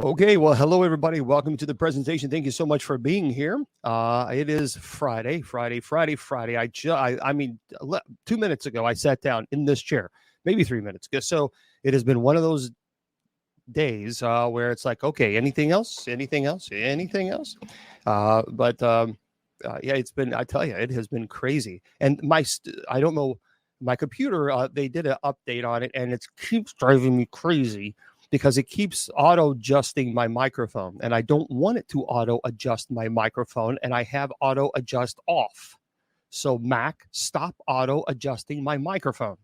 Okay, well, hello everybody. Welcome to the presentation. Thank you so much for being here. It is Friday. I mean, 2 minutes ago, I sat down in this chair, maybe 3 minutes ago. So it has been one of those days where it's like, okay, anything else? Anything else? Anything else? Yeah, it's been. I tell you, it has been crazy. And I don't know, my computer. They did an update on it, and it keeps driving me crazy because it keeps auto adjusting my microphone, and I don't want it to auto adjust my microphone, and I have auto adjust off. So Mac, stop auto adjusting my microphone.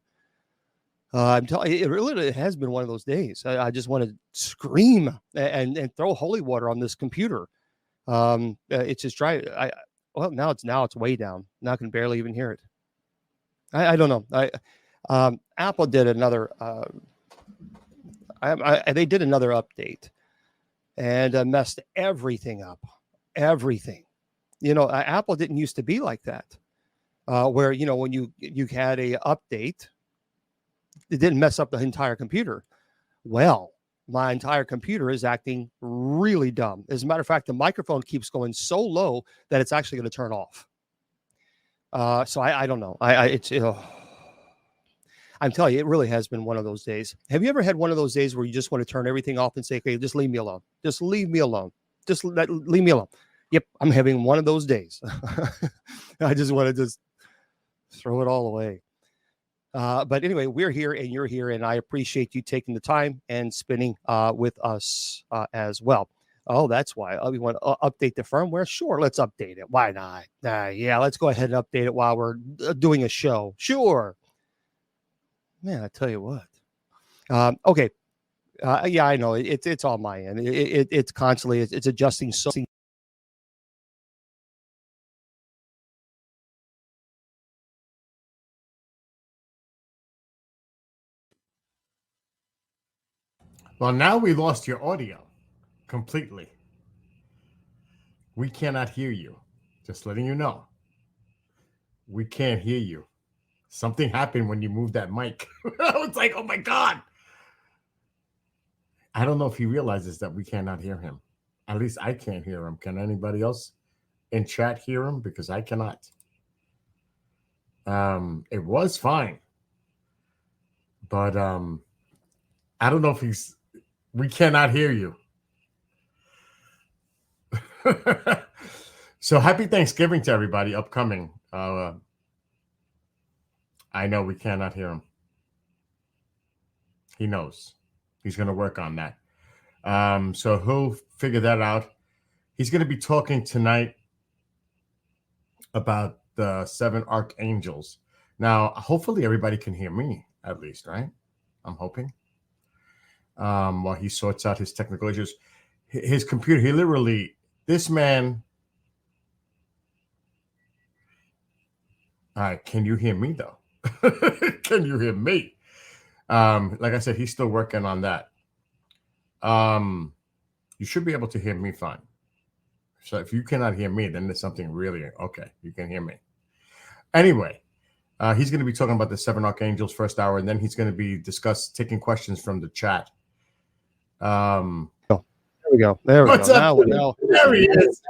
I'm telling you, it really has been one of those days. I just want to scream and throw holy water on this computer. It's just try. Well, now it's way down. Now I can barely even hear it. I don't know. Apple did another. They did another update and messed everything up. Everything. Apple didn't used to be like that. Where when you had a update, it didn't mess up the entire computer. Well, my entire computer is acting really dumb. As a matter of fact, the microphone keeps going so low that it's actually going to turn off. So I don't know. I'm telling you, it really has been one of those days. Have you ever had one of those days where you just want to turn everything off and say, okay, just leave me alone. Just leave me alone. Leave me alone. Yep, I'm having one of those days. I just want to just throw it all away. But anyway, we're here and you're here, and I appreciate you taking the time and spending with us as well. Oh, that's why. We want to update the firmware. Sure, let's update it. Why not? Yeah, let's go ahead and update it while we're doing a show. Sure. Man, I tell you what. Okay. Yeah, I know. It's on my end. It's constantly, it's adjusting so. Well, now we lost your audio completely. We cannot hear you. Just letting you know. We can't hear you. Something happened when you moved that mic. I was like, oh my God. I don't know if he realizes that we cannot hear him. At least I can't hear him. Can anybody else in chat hear him? Because I cannot. It was fine. But I don't know if we cannot hear you. So happy Thanksgiving to everybody upcoming. I know we cannot hear him. He knows. He's going to work on that. So he'll figure that out. He's going to be talking tonight about the 7 Archangels. Now, hopefully everybody can hear me at least, right? I'm hoping. While he sorts out his technical issues. His computer, this man. All right, can you hear me though? Can you hear me? Like I said, he's still working on that. You should be able to hear me fine. So if you cannot hear me, then there's something really okay. You can hear me. Anyway, he's going to be talking about the 7 Archangels first hour, and then he's going to be taking questions from the chat. There we go. What's up? There he is.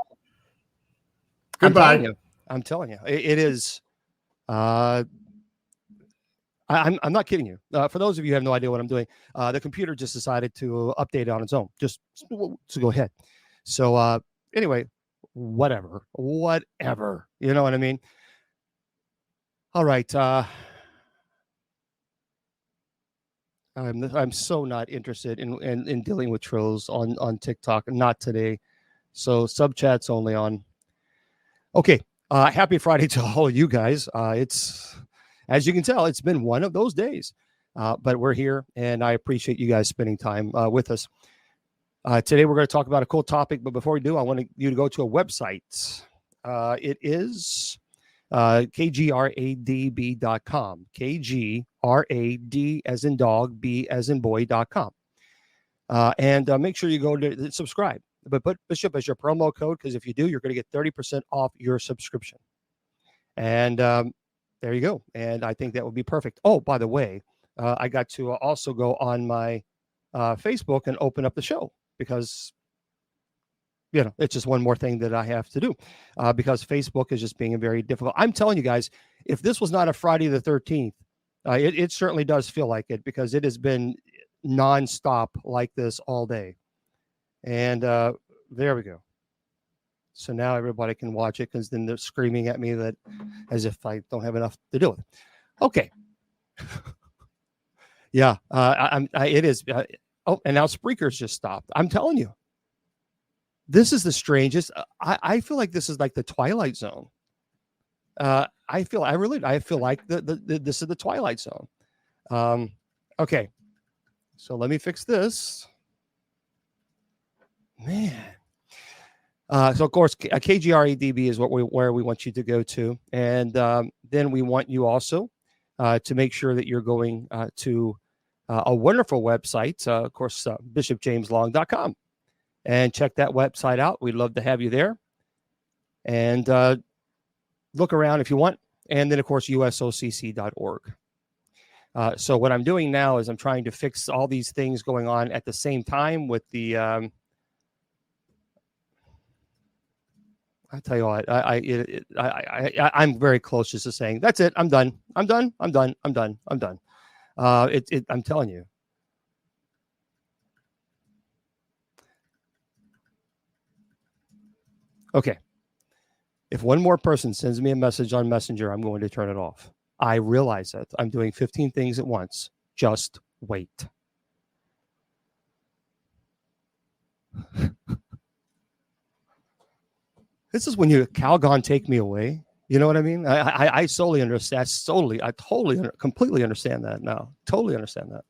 Goodbye. I'm telling you, it is. I'm not kidding you. For those of you who have no idea what I'm doing, the computer just decided to update it on its own. Just to go ahead. So anyway, whatever. You know what I mean? All right. I'm so not interested in dealing with trolls on TikTok. Not today. So sub chats only on. Okay. Happy Friday to all of you guys. It's, as you can tell, it's been one of those days. But we're here, and I appreciate you guys spending time with us. Today, we're going to talk about a cool topic. But before we do, I want you to go to a website. It is kgradb.com. KGRAD as in dog, B as in boy.com. And make sure you go to subscribe. But put Bishop as your promo code, because if you do, you're going to get 30% off your subscription. And there you go. And I think that would be perfect. Oh, by the way, I got to also go on my Facebook and open up the show. because it's just one more thing that I have to do because Facebook is just being very difficult. I'm telling you guys, if this was not a Friday the 13th, it certainly does feel like it, because it has been nonstop like this all day. And there we go. So now everybody can watch it, because then they're screaming at me that as if I don't have enough to do with it. Okay. Yeah, it is. And now Spreaker's just stopped. I'm telling you, this is the strangest. I feel like this is like the Twilight Zone. I feel like this is the Twilight Zone. Okay, so let me fix this, man. So of course, KGRADB is where we want you to go to, and then we want you also to make sure that you're going to a wonderful website, of course, bishopjameslong.com, and check that website out. We'd love to have you there, and look around if you want, and then of course usocc.org. So what I'm doing now is I'm trying to fix all these things going on at the same time with the. I tell you what, I'm very close just to saying that's it. I'm done. I'm done. I'm telling you. Okay. If one more person sends me a message on Messenger, I'm going to turn it off. I realize that I'm doing 15 things at once. Just wait. This is when you Calgon take me away. You know what I mean? I solely understand. Completely understand that now. Totally understand that.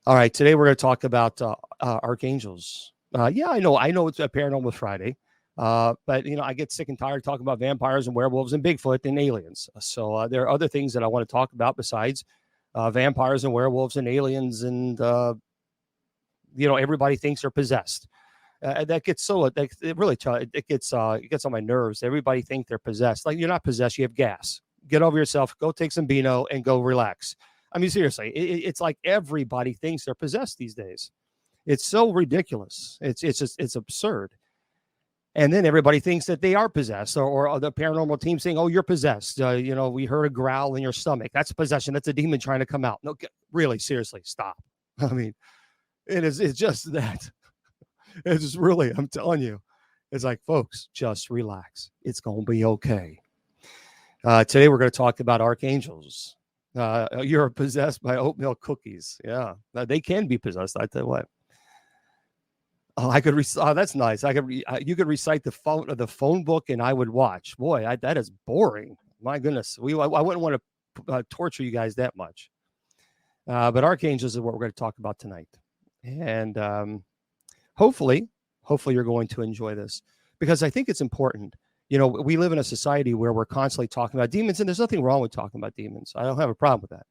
All right, today we're going to talk about archangels. Yeah, I know it's a Paranormal Friday, but I get sick and tired of talking about vampires and werewolves and Bigfoot and aliens. So there are other things that I want to talk about besides vampires and werewolves and aliens, and everybody thinks they're possessed. That gets it gets on my nerves. Everybody think they're possessed. Like, you're not possessed. You have gas. Get over yourself. Go take some Beano and go relax. I mean, seriously, it's like everybody thinks they're possessed these days. It's so ridiculous. It's absurd. And then everybody thinks that they are possessed, or the paranormal team saying, "Oh, you're possessed." We heard a growl in your stomach. That's possession. That's a demon trying to come out. No, really, seriously, stop. I mean, it's just that. It's just really, I'm telling you, it's like, folks, just relax. It's going to be okay. Today, we're going to talk about archangels. You're possessed by oatmeal cookies. Yeah, they can be possessed. I tell you what. Oh, I could. That's nice. You could recite the phone book, and I would watch. Boy, that is boring. My goodness, I wouldn't want to torture you guys that much. But archangels is what we're going to talk about tonight, and hopefully you're going to enjoy this, because I think it's important. We live in a society where we're constantly talking about demons, and there's nothing wrong with talking about demons. I don't have a problem with that.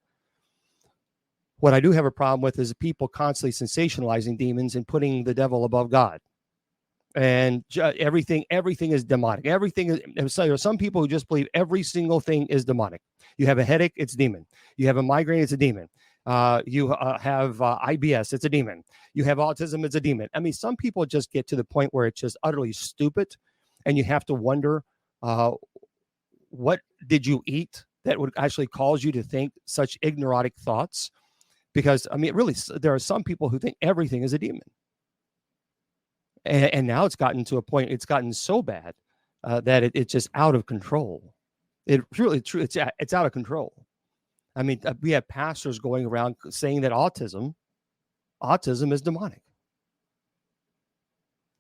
What I do have a problem with is people constantly sensationalizing demons and putting the devil above God. And everything is demonic. Everything is. So there are some people who just believe every single thing is demonic. You have a headache, it's demon. You have a migraine, it's a demon. You have IBS, it's a demon. You have autism, it's a demon. I mean, some people just get to the point where it's just utterly stupid, and you have to wonder, what did you eat that would actually cause you to think such ignorant thoughts? Because, I mean, really, there are some people who think everything is a demon. And now it's gotten to a point, it's gotten so bad that it's just out of control. It really, it's out of control. I mean, we have pastors going around saying that autism is demonic.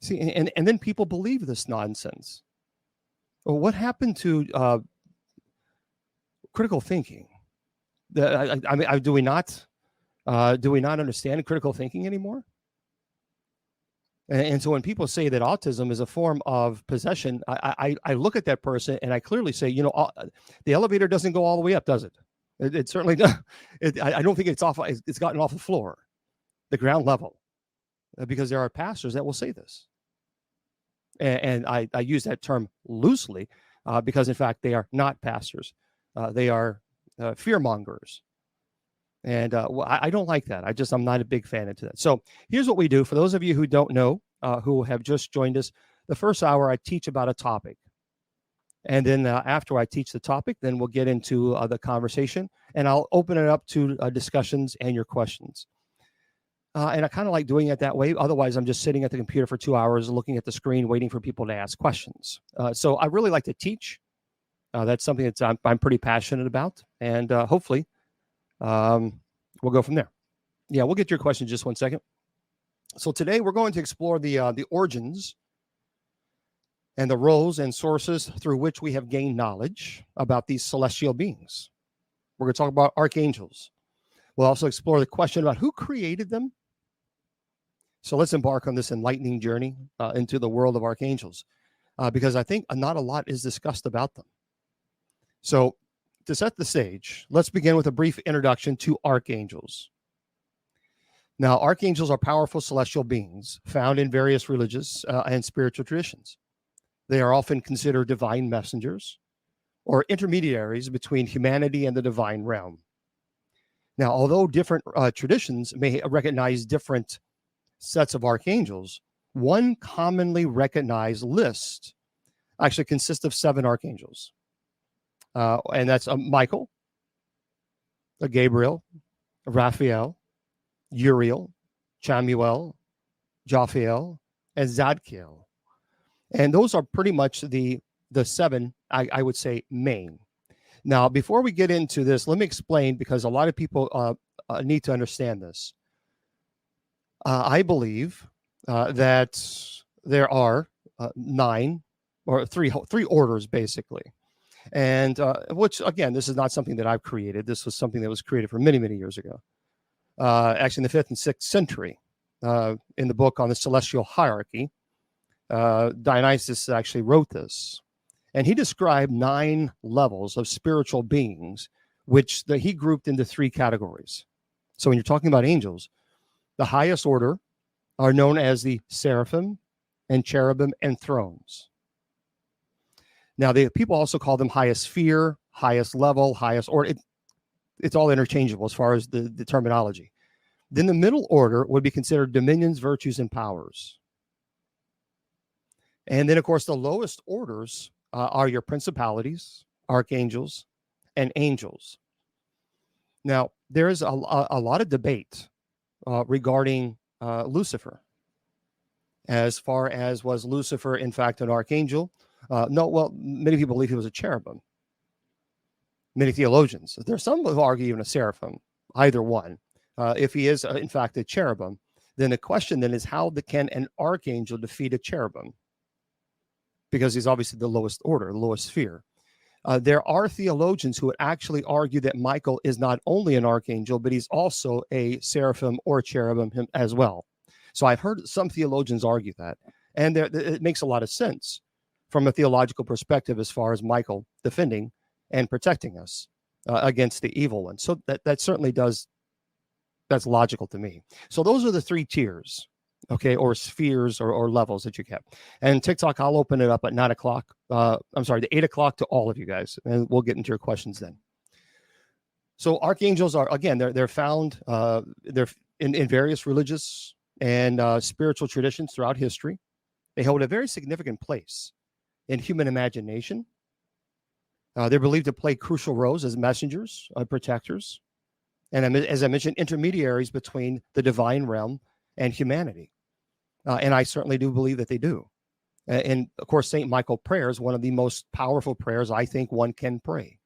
See, and then people believe this nonsense. Well, what happened to critical thinking? Do we not understand critical thinking anymore? And so when people say that autism is a form of possession, I look at that person and I clearly say, the elevator doesn't go all the way up, does it? It certainly does. I don't think it's gotten off the floor, the ground level, because there are pastors that will say this. And I use that term loosely because, in fact, they are not pastors. They are fear mongers. And I don't like that. I'm not a big fan into that. So here's what we do. For those of you who don't know, who have just joined us, the first hour I teach about a topic. And then after I teach the topic, then we'll get into the conversation, and I'll open it up to discussions and your questions. And I kind of like doing it that way. Otherwise, I'm just sitting at the computer for 2 hours, looking at the screen, waiting for people to ask questions. So I really like to teach. That's something that I'm pretty passionate about. And hopefully we'll go from there. Yeah, we'll get to your question in just 1 second. So today we're going to explore the origins and the roles and sources through which we have gained knowledge about these celestial beings. We're going to talk about archangels. We'll also explore the question about who created them. So let's embark on this enlightening journey into the world of archangels, because I think not a lot is discussed about them. So to set the stage, let's begin with a brief introduction to archangels. Now, archangels are powerful celestial beings found in various religious and spiritual traditions. They are often considered divine messengers or intermediaries between humanity and the divine realm. Now, although different traditions may recognize different sets of archangels, one commonly recognized list actually consists of 7 archangels. And that's Michael, Gabriel, Raphael, Uriel, Chamuel, Jophiel, and Zadkiel. And those are pretty much the 7, I would say, main. Now, before we get into this, let me explain, because a lot of people need to understand this. I believe that there are 9 or three orders, basically. And which, again, this is not something that I've created. This was something that was created for many, many years ago. Actually, in the 5th and 6th century, in the book on the celestial hierarchy, Dionysius actually wrote this. And he described 9 levels of spiritual beings, which he grouped into 3 categories. So when you're talking about angels, the highest order are known as the seraphim and cherubim and thrones. Now, people also call them highest sphere, highest level, highest order. It's all interchangeable as far as the terminology. Then the middle order would be considered dominions, virtues, and powers. And then, of course, the lowest orders are your principalities, archangels, and angels. Now, there is a lot of debate regarding Lucifer, as far as, was Lucifer, in fact, an archangel? No, well, many people believe he was a cherubim. Many theologians. There's some who argue even a seraphim, either one. If he is, in fact, a cherubim, then the question then is, how can an archangel defeat a cherubim? Because he's obviously the lowest order, the lowest sphere. There are theologians who would actually argue that Michael is not only an archangel, but he's also a seraphim or cherubim as well. So I've heard some theologians argue that. And it makes a lot of sense from a theological perspective as far as Michael defending and protecting us against the evil one. So that certainly does, that's logical to me. So those are the 3 tiers, okay, or spheres or levels that you get. And TikTok, I'll open it up at 9 o'clock. I'm sorry, to 8 o'clock to all of you guys, and we'll get into your questions then. So archangels are, again, they're found, they're in various religious and spiritual traditions throughout history. They hold a very significant place in human imagination. They're believed to play crucial roles as messengers, protectors, and as I mentioned, intermediaries between the divine realm and humanity. And I certainly do believe that they do. And of course, St. Michael prayer is one of the most powerful prayers I think one can pray.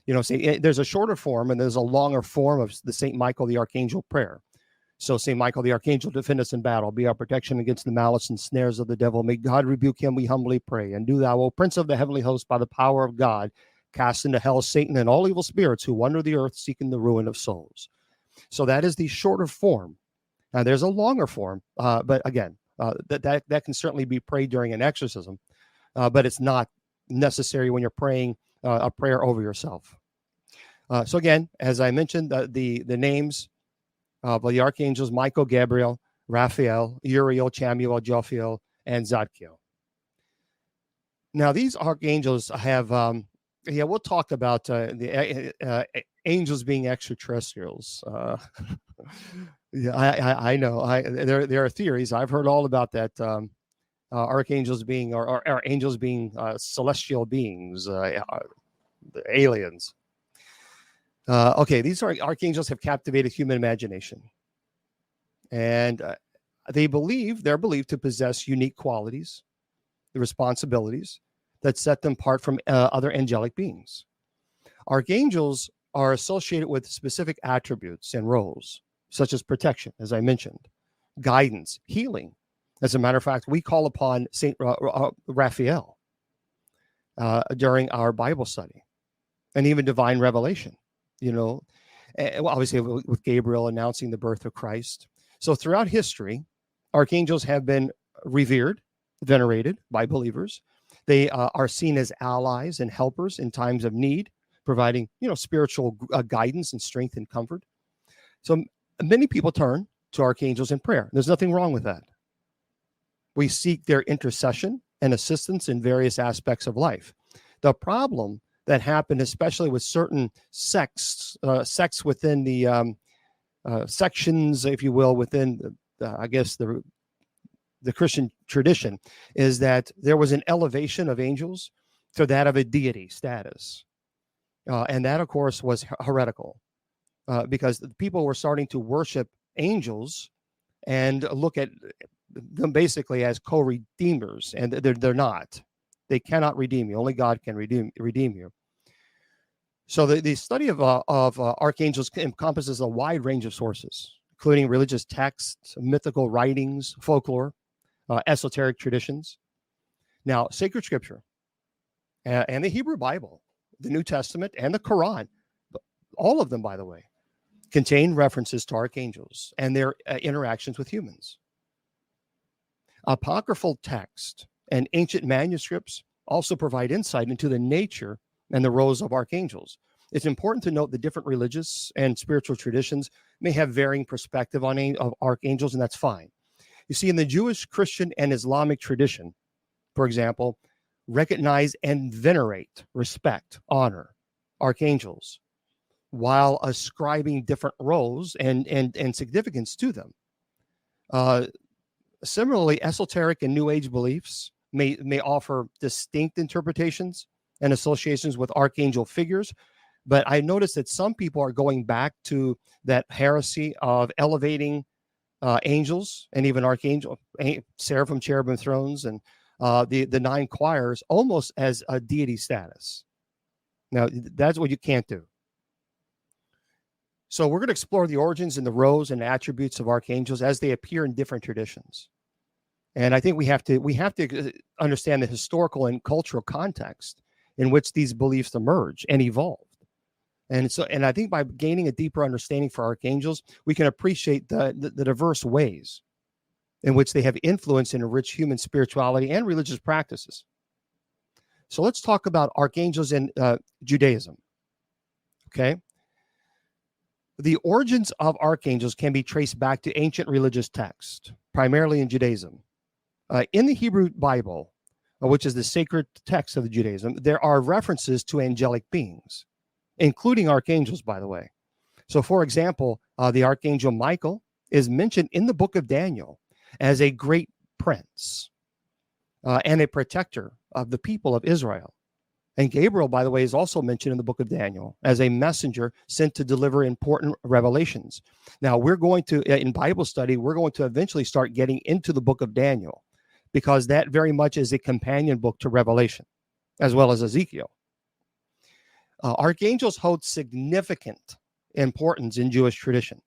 You know, see, there's a shorter form and there's a longer form of the St. Michael the Archangel prayer. So St. Michael the Archangel, defend us in battle, be our protection against the malice and snares of the devil. May God rebuke him, we humbly pray. And do thou, O Prince of the heavenly host, by the power of God, cast into hell Satan and all evil spirits who wander the earth seeking the ruin of souls. So that is the shorter form. Now there's a longer form, but again, that can certainly be prayed during an exorcism, but it's not necessary when you're praying a prayer over yourself. So again, as I mentioned, the names of the archangels: Michael, Gabriel, Raphael, Uriel, Chamuel, Jophiel, and Zadkiel. Now these archangels have, we'll talk about the angels being extraterrestrials. Yeah, I know. There are theories. I've heard all about that. Archangels being or angels being celestial beings, the aliens. Okay, these archangels have captivated human imagination, and they're believed to possess unique qualities, the responsibilities that set them apart from other angelic beings. Archangels are associated with specific attributes and roles, such as protection, as I mentioned, guidance, healing. As a matter of fact, we call upon Saint Raphael during our Bible study, and even divine revelation. Obviously with Gabriel announcing the birth of Christ. So throughout history, archangels have been revered, venerated by believers. They are seen as allies and helpers in times of need, providing spiritual guidance and strength and comfort. So many people turn to archangels in prayer. There's nothing wrong with that. We seek their intercession and assistance in various aspects of life. The problem that happened, especially with certain sects within the sections, if you will, within the Christian tradition, is that there was an elevation of angels to that of a deity status. And that, of course, was heretical because people were starting to worship angels and look at them basically as co-redeemers, and they're not. They cannot redeem you. Only God can redeem you. So the study of archangels encompasses a wide range of sources, including religious texts, mythical writings, folklore, esoteric traditions. Now, sacred scripture and the Hebrew Bible, the New Testament, and the Quran, all of them, by the way, contain references to archangels and their interactions with humans. Apocryphal text and ancient manuscripts also provide insight into the nature and the roles of archangels. It's important to note the different religious and spiritual traditions may have varying perspective of archangels, and that's fine. You see, in the Jewish, Christian, and Islamic tradition, for example, recognize and venerate, respect, honor archangels, while ascribing different roles and significance to them. Similarly, esoteric and New Age beliefs may offer distinct interpretations and associations with archangel figures, but I noticed that some people are going back to that heresy of elevating angels and even archangel, seraphim, cherubim, thrones, and the nine choirs almost as a deity status. Now, that's what you can't do. So we're going to explore the origins and the roles and attributes of archangels as they appear in different traditions. And I think we have to understand the historical and cultural context in which these beliefs emerge and evolved. And I think by gaining a deeper understanding for archangels, we can appreciate the diverse ways in which they have influenced and enriched human spirituality and religious practices. So let's talk about archangels in Judaism. Okay. The origins of archangels can be traced back to ancient religious texts, primarily in Judaism. In the Hebrew Bible, which is the sacred text of Judaism, there are references to angelic beings, including archangels, by the way. So, for example, the archangel Michael is mentioned in the book of Daniel as a great prince and a protector of the people of Israel. And Gabriel, by the way, is also mentioned in the book of Daniel as a messenger sent to deliver important revelations. Now, we're going to, in Bible study, we're going to eventually start getting into the book of Daniel, because that very much is a companion book to Revelation, as well as Ezekiel. Archangels hold significant importance in Jewish tradition,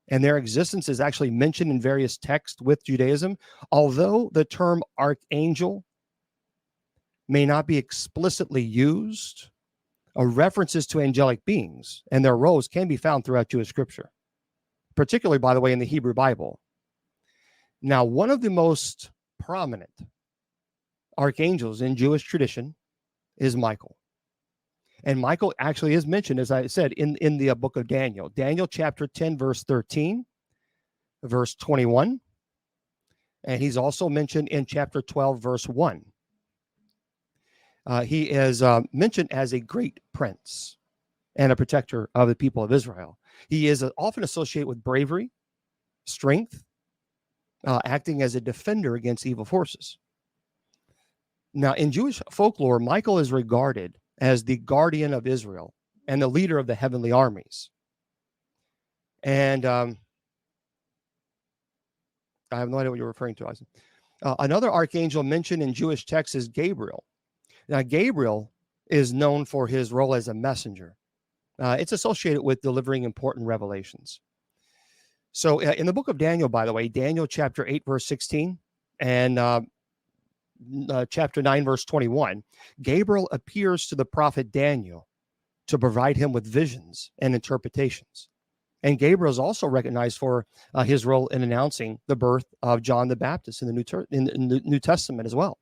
and their existence is actually mentioned in various texts with Judaism, although the term archangel may not be explicitly used. References to angelic beings and their roles can be found throughout Jewish scripture, particularly, by the way, in the Hebrew Bible. Now, one of the most prominent archangels in Jewish tradition is Michael. And Michael actually is mentioned, as I said, in the book of Daniel. Daniel chapter 10, verse 13, verse 21. And he's also mentioned in chapter 12, verse 1. He is mentioned as a great prince. and a protector of the people of Israel. He is often associated with bravery, strength, acting as a defender against evil forces. Now, in Jewish folklore, Michael is regarded as the guardian of Israel and the leader of the heavenly armies. And I have no idea what you're referring to, Eisen. Another archangel mentioned in Jewish texts is Gabriel. Now, Gabriel is known for his role as a messenger. It's associated with delivering important revelations. So in the book of Daniel, by the way, Daniel chapter 8, verse 16, and chapter 9, verse 21, Gabriel appears to the prophet Daniel to provide him with visions and interpretations. And Gabriel is also recognized for his role in announcing the birth of John the Baptist in the New Testament as well.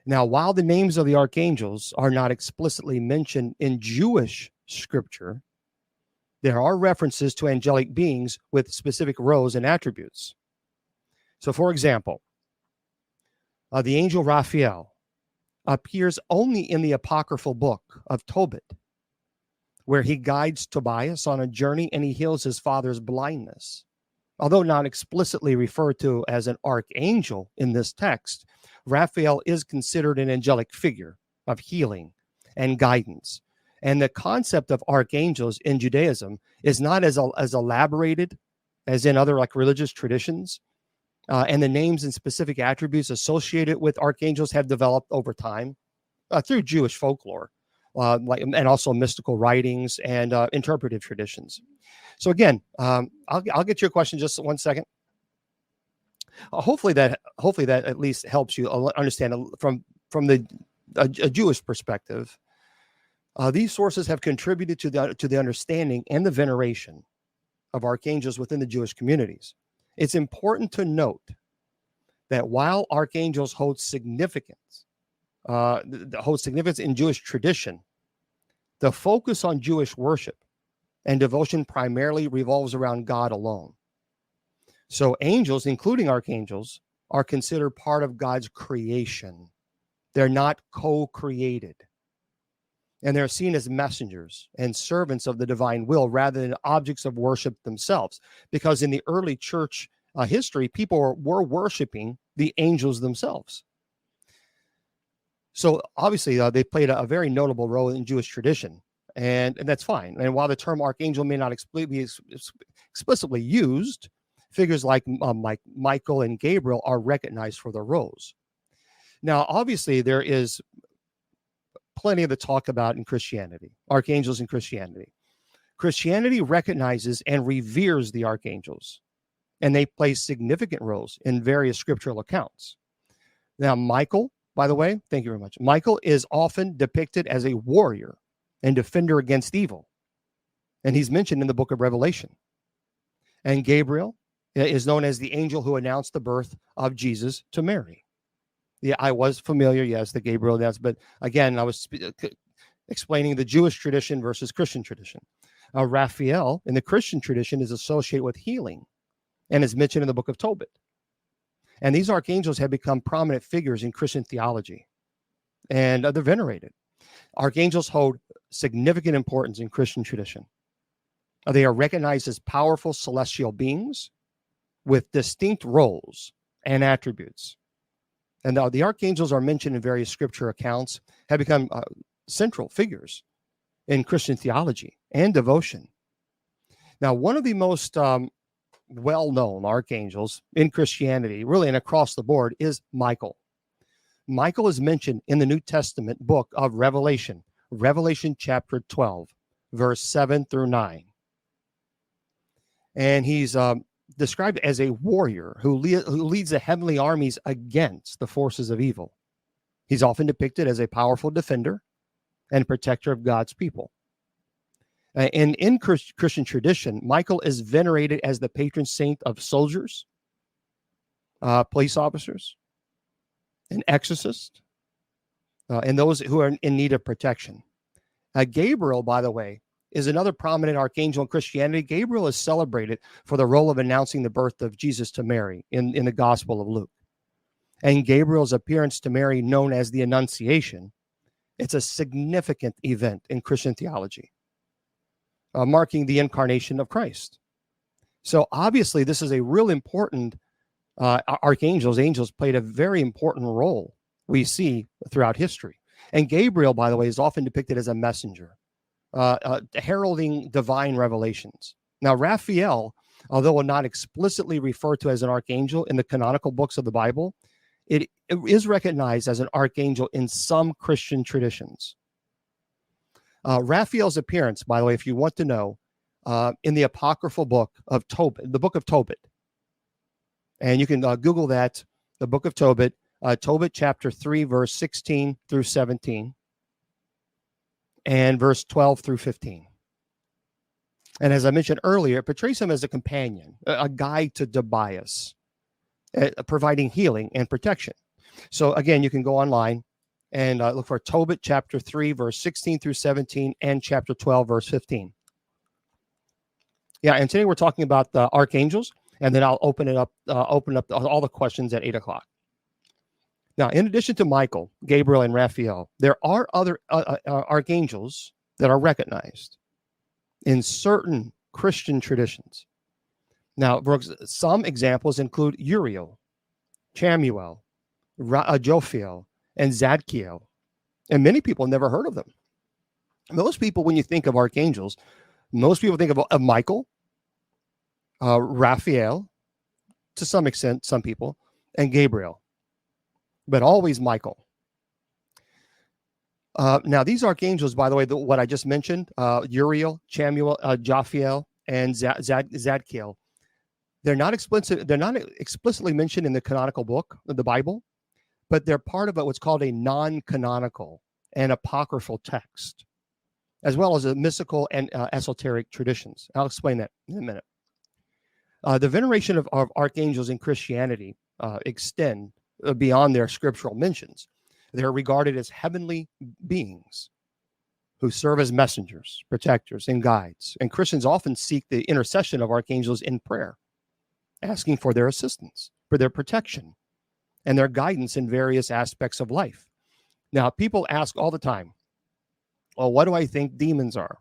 Now, while the names of the archangels are not explicitly mentioned in Jewish scripture, there are references to angelic beings with specific roles and attributes. So, for example, the angel Raphael appears only in the apocryphal book of Tobit, where he guides Tobias on a journey and he heals his father's blindness. Although not explicitly referred to as an archangel in this text, Raphael is considered an angelic figure of healing and guidance. And the concept of archangels in Judaism is not as elaborated as in other religious traditions. And the names and specific attributes associated with archangels have developed over time through Jewish folklore, and also mystical writings and interpretive traditions. So again, I'll get your question just 1 second. Hopefully that at least helps you understand from a Jewish perspective. These sources have contributed to the understanding and the veneration of archangels within the Jewish communities. It's important to note that while archangels hold significance in Jewish tradition, the focus on Jewish worship and devotion primarily revolves around God alone. So angels, including archangels, are considered part of God's creation. They're not co-created. And they're seen as messengers and servants of the divine will rather than objects of worship themselves. Because in the early church history, people were worshiping the angels themselves. So obviously, they played a very notable role in Jewish tradition, and that's fine. And while the term archangel may not be explicitly used, figures like Michael and Gabriel are recognized for their roles. Now, obviously, there is plenty of the talk about in Christianity, archangels in Christianity. Christianity recognizes and reveres the archangels, and they play significant roles in various scriptural accounts. Now, Michael, by the way, thank you very much. Michael is often depicted as a warrior and defender against evil, and he's mentioned in the book of Revelation. And Gabriel is known as the angel who announced the birth of Jesus to Mary. Yeah, I was familiar, yes, the Gabriel announced, but again, I was explaining the Jewish tradition versus Christian tradition. Raphael, in the Christian tradition, is associated with healing and is mentioned in the book of Tobit. And these archangels have become prominent figures in Christian theology, and they're venerated. Archangels hold significant importance in Christian tradition. They are recognized as powerful celestial beings with distinct roles and attributes. And the archangels are mentioned in various scripture accounts, have become central figures in Christian theology and devotion. Now, one of the most well-known archangels in Christianity, really and across the board, is Michael. Michael is mentioned in the New Testament book of Revelation, Revelation chapter 12, verse 7 through 9. And he's described as a warrior who leads the heavenly armies against the forces of evil. He's often depicted as a powerful defender and protector of God's people. And in Christian tradition, Michael is venerated as the patron saint of soldiers, police officers, and exorcists, and those who are in need of protection. Gabriel, by the way, is another prominent archangel in Christianity. Gabriel is celebrated for the role of announcing the birth of Jesus to Mary in the Gospel of Luke. And Gabriel's appearance to Mary, known as the Annunciation, it's a significant event in Christian theology. marking the incarnation of Christ. So obviously, this is a real important archangels. Angels played a very important role we see throughout history. And Gabriel, by the way, is often depicted as a messenger, heralding divine revelations. Now, Raphael, although not explicitly referred to as an archangel in the canonical books of the Bible, it is recognized as an archangel in some Christian traditions. Raphael's appearance, by the way, if you want to know, in the apocryphal book of Tobit, the book of Tobit, and you can Google that, the book of Tobit, Tobit chapter 3, verse 16 through 17, and verse 12 through 15. And as I mentioned earlier, it portrays him as a companion, a guide to Tobias, providing healing and protection. So again, you can go online and look for Tobit chapter 3, verse 16 through 17, and chapter 12, verse 15. Yeah, and today we're talking about the archangels, and then I'll open up all the questions at 8 o'clock. Now, in addition to Michael, Gabriel, and Raphael, there are other archangels that are recognized in certain Christian traditions. Now, Brooks, some examples include Uriel, Chamuel, Jophiel, and Zadkiel. And many people have never heard of them. Most people, when you think of archangels, most people think of Michael, Raphael, to some extent, some people, and Gabriel, but always Michael. Now, these archangels, by the way, what I just mentioned, Uriel, Chamuel, Jophiel, and Zadkiel, they're not explicitly mentioned in the canonical book of the Bible, but they're part of what's called a non-canonical and apocryphal text, as well as a mystical and esoteric traditions. I'll explain that in a minute. The veneration of archangels in Christianity extend beyond their scriptural mentions. They're regarded as heavenly beings who serve as messengers, protectors, and guides. And Christians often seek the intercession of archangels in prayer, asking for their assistance, for their protection, and their guidance in various aspects of life. Now, people ask all the time, well, what do I think demons are?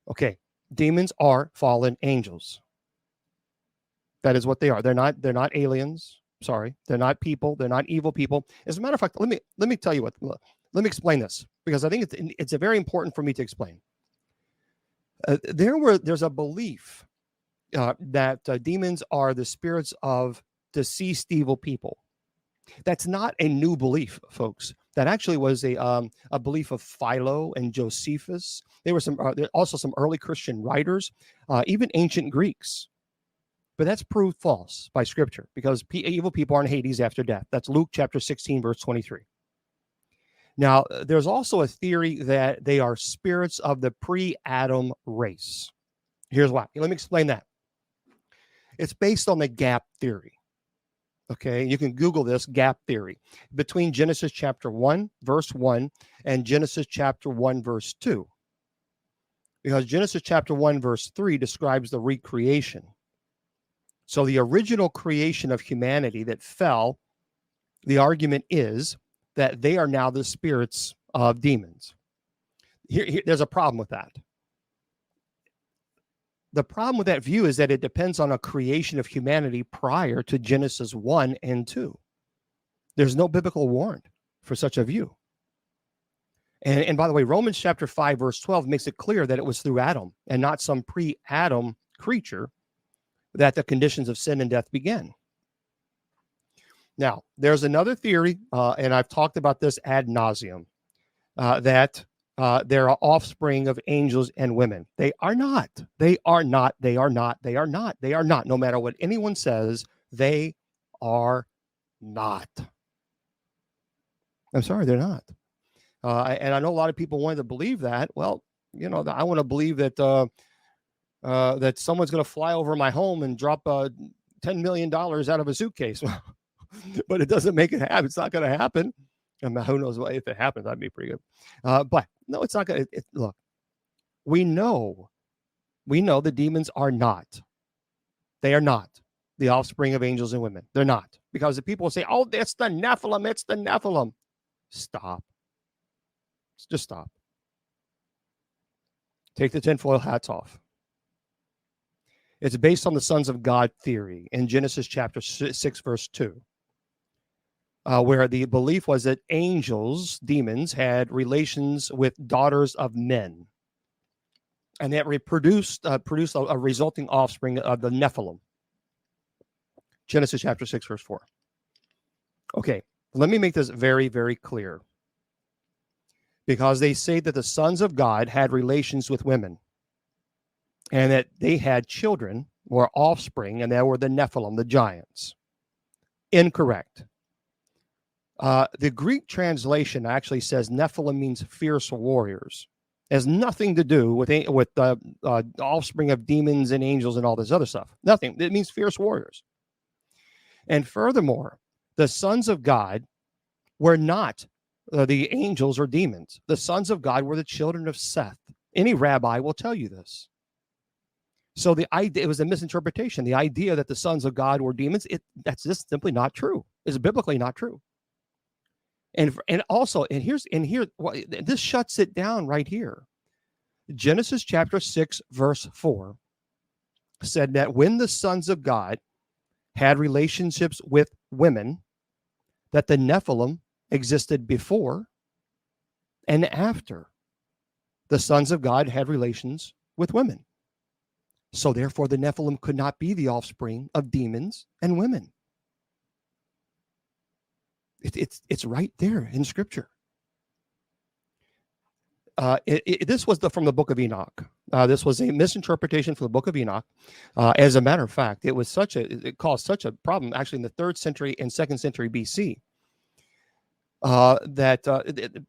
Okay, demons are fallen angels. That is what they are. They're not aliens. Sorry, they're not people. They're not evil people. As a matter of fact, let me tell you what. Let me explain this, because I think it's a very important for me to explain. There's a belief that demons are the spirits of deceased evil people. That's not a new belief, folks. That actually was a belief of Philo and Josephus. There were also some early Christian writers, even ancient Greeks. But that's proved false by Scripture, because evil people are in Hades after death. That's Luke chapter 16, verse 23. Now, there's also a theory that they are spirits of the pre-Adam race. Here's why. Let me explain that. It's based on the gap theory. Okay, you can Google this, gap theory, between Genesis chapter 1, verse 1, and Genesis chapter 1, verse 2. Because Genesis chapter 1, verse 3 describes the recreation. So the original creation of humanity that fell, the argument is that they are now the spirits of demons. Here, there's a problem with that. The problem with that view is that it depends on a creation of humanity prior to Genesis 1 and 2. There's no biblical warrant for such a view. And by the way, Romans chapter 5, verse 12 makes it clear that it was through Adam and not some pre-Adam creature that the conditions of sin and death began. Now, there's another theory, and I've talked about this ad nauseum, that there are offspring of angels and women. They are not. They are not. They are not. They are not. They are not. No matter what anyone says, they are not. I'm sorry, they're not. And I know a lot of people wanted to believe that. Well, I want to believe that that someone's going to fly over my home and drop $10 million out of a suitcase. But it doesn't make it happen. It's not going to happen. I mean, who knows if it happens? That'd be pretty good. But no, it's not going to. Look, we know the demons are not. They are not the offspring of angels and women. They're not. Because the people will say, oh, it's the Nephilim. It's the Nephilim. Stop. Just stop. Take the tinfoil hats off. It's based on the sons of God theory in Genesis chapter 6, verse 2, where the belief was that angels, demons, had relations with daughters of men, and that produced a resulting offspring of the Nephilim. Genesis chapter 6, verse 4. Okay, let me make this very, very clear. Because they say that the sons of God had relations with women and that they had children or offspring, and they were the Nephilim, the giants. Incorrect. The Greek translation actually says Nephilim means fierce warriors. It has nothing to do with the offspring of demons and angels and all this other stuff. Nothing. It means fierce warriors. And furthermore, the sons of God were not the angels or demons. The sons of God were the children of Seth. Any rabbi will tell you this. So the idea, it was a misinterpretation. The idea that the sons of God were demons, that's just simply not true. It's biblically not true. And here, this shuts it down right here. Genesis chapter 6, verse 4 said that when the sons of God had relationships with women, that the Nephilim existed before and after the sons of God had relations with women. So therefore, the Nephilim could not be the offspring of demons and women. It's right there in Scripture. This was from the book of Enoch. This was a misinterpretation from the book of Enoch. As a matter of fact, it caused such a problem actually in the 3rd century and 2nd century BC.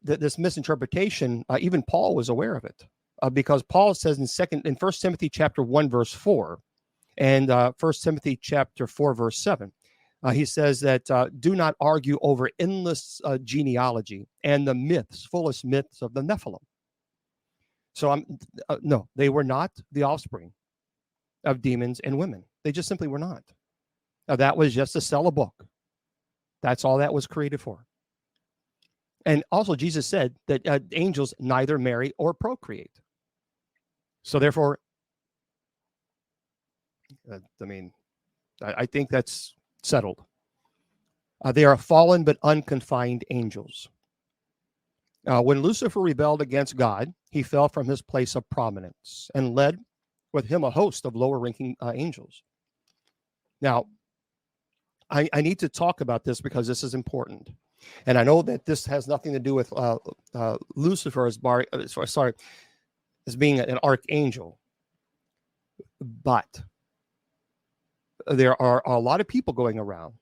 This misinterpretation, even Paul was aware of it, because Paul says in 1 Timothy chapter 1 verse 4 and 1 Timothy chapter 4 verse 7, he says that do not argue over endless genealogy and the foolish myths of the Nephilim. So no, they were not the offspring of demons and women. They just simply were not. Now, that was just to sell a book. That's all that was created for. And also, Jesus said that angels neither marry or procreate. So therefore, I think that's settled. They are fallen but unconfined angels. When Lucifer rebelled against God, he fell from his place of prominence and led with him a host of lower-ranking angels. Now, I need to talk about this because this is important. And I know that this has nothing to do with Lucifer as being an archangel. But there are a lot of people going around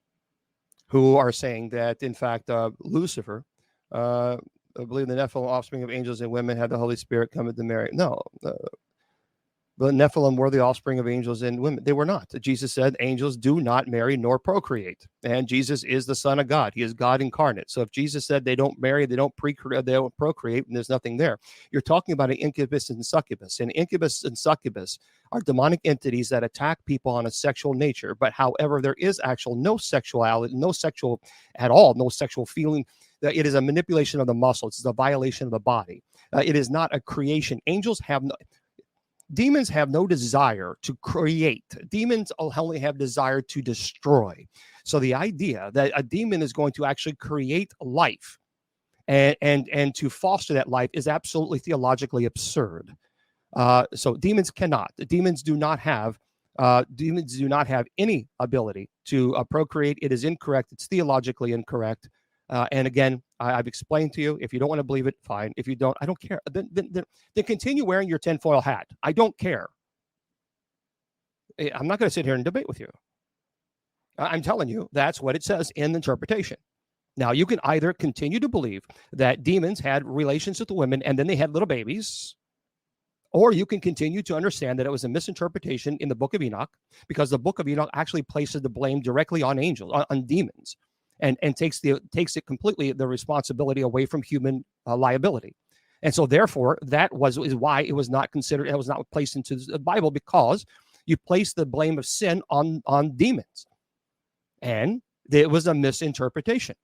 who are saying that, in fact, Lucifer, I believe the Nephilim, offspring of angels and women, had the Holy Spirit come into Mary. No, the Nephilim were the offspring of angels and women. They were not. Jesus said angels do not marry nor procreate. And Jesus is the Son of God. He is God incarnate. So if Jesus said they don't marry, they don't procreate, and there's nothing there, you're talking about an incubus and succubus. And incubus and succubus are demonic entities that attack people on a sexual nature. But however, there is no sexuality, no sexual at all, no sexual feeling. It is a manipulation of the muscles. It's a violation of the body. It is not a creation. Demons have no desire to create. Demons only have desire to destroy. So the idea that a demon is going to actually create life and to foster that life is absolutely theologically absurd. So demons cannot. Demons do not have any ability to procreate. It is incorrect. It's theologically incorrect. And again, I've explained to you. If you don't want to believe it, fine. If you don't, I don't care. Then continue wearing your tinfoil hat. I don't care. I'm not going to sit here and debate with you. I'm telling you, that's what it says in the interpretation. Now, you can either continue to believe that demons had relations with the women and then they had little babies, or you can continue to understand that it was a misinterpretation in the book of Enoch, because the book of Enoch actually places the blame directly on angels, on demons. And takes it completely, the responsibility away from human liability. And so therefore, is why it was not considered, it was not placed into the Bible, because you place the blame of sin on demons. And it was a misinterpretation.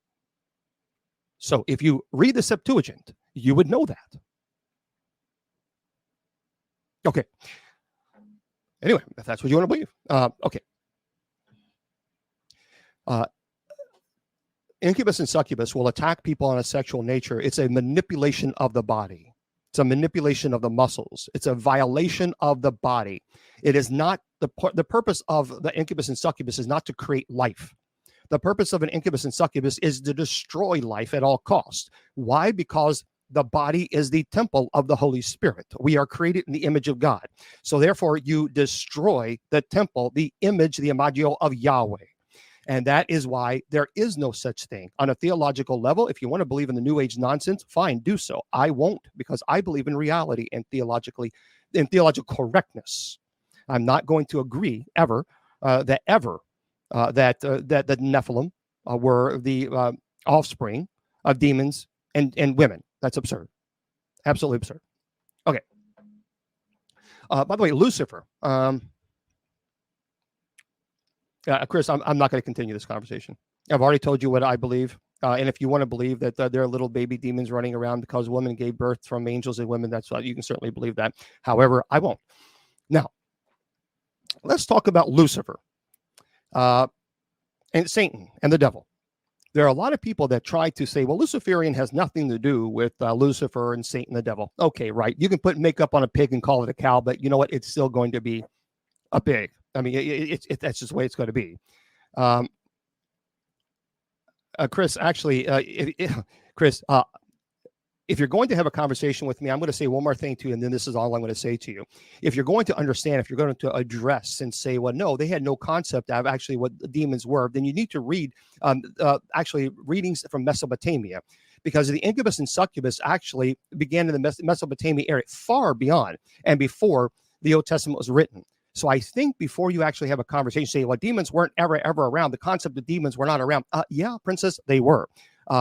So if you read the Septuagint, you would know that. Okay. Anyway, if that's what you want to believe. Okay. Incubus and succubus will attack people on a sexual nature. It's a manipulation of the body. It's a manipulation of the muscles. It's a violation of the body. It is not the purpose of the incubus and succubus is not to create life. The purpose of an incubus and succubus is to destroy life at all costs. Why? Because the body is the temple of the Holy Spirit. We are created in the image of God. So therefore, you destroy the temple, the image, the imago of Yahweh. And that is why there is no such thing. On a theological level, if you want to believe in the New Age nonsense, fine, do so. I won't, because I believe in reality and theological correctness. I'm not going to agree ever that the Nephilim were the offspring of demons and women. That's absurd. Absolutely absurd. Okay. By the way, Lucifer. Chris, I'm not going to continue this conversation. I've already told you what I believe. And if you want to believe that there are little baby demons running around because women gave birth from angels and women, that's you can certainly believe that. However, I won't. Now, let's talk about Lucifer and Satan and the devil. There are a lot of people that try to say, well, Luciferian has nothing to do with Lucifer and Satan the devil. Okay, right. You can put makeup on a pig and call it a cow, but you know what? It's still going to be a pig. I mean, that's just the way it's going to be. Chris, actually, Chris, if you're going to have a conversation with me, I'm going to say one more thing to you, and then this is all I'm going to say to you. If you're going to understand, if you're going to address and say, well, no, they had no concept of actually what the demons were, then you need to read actually readings from Mesopotamia, because the incubus and succubus actually began in the Mesopotamia area, far beyond and before the Old Testament was written. So I think before you actually have a conversation, say, well, demons weren't ever around. The concept of demons were not around. Yeah, princess, they were.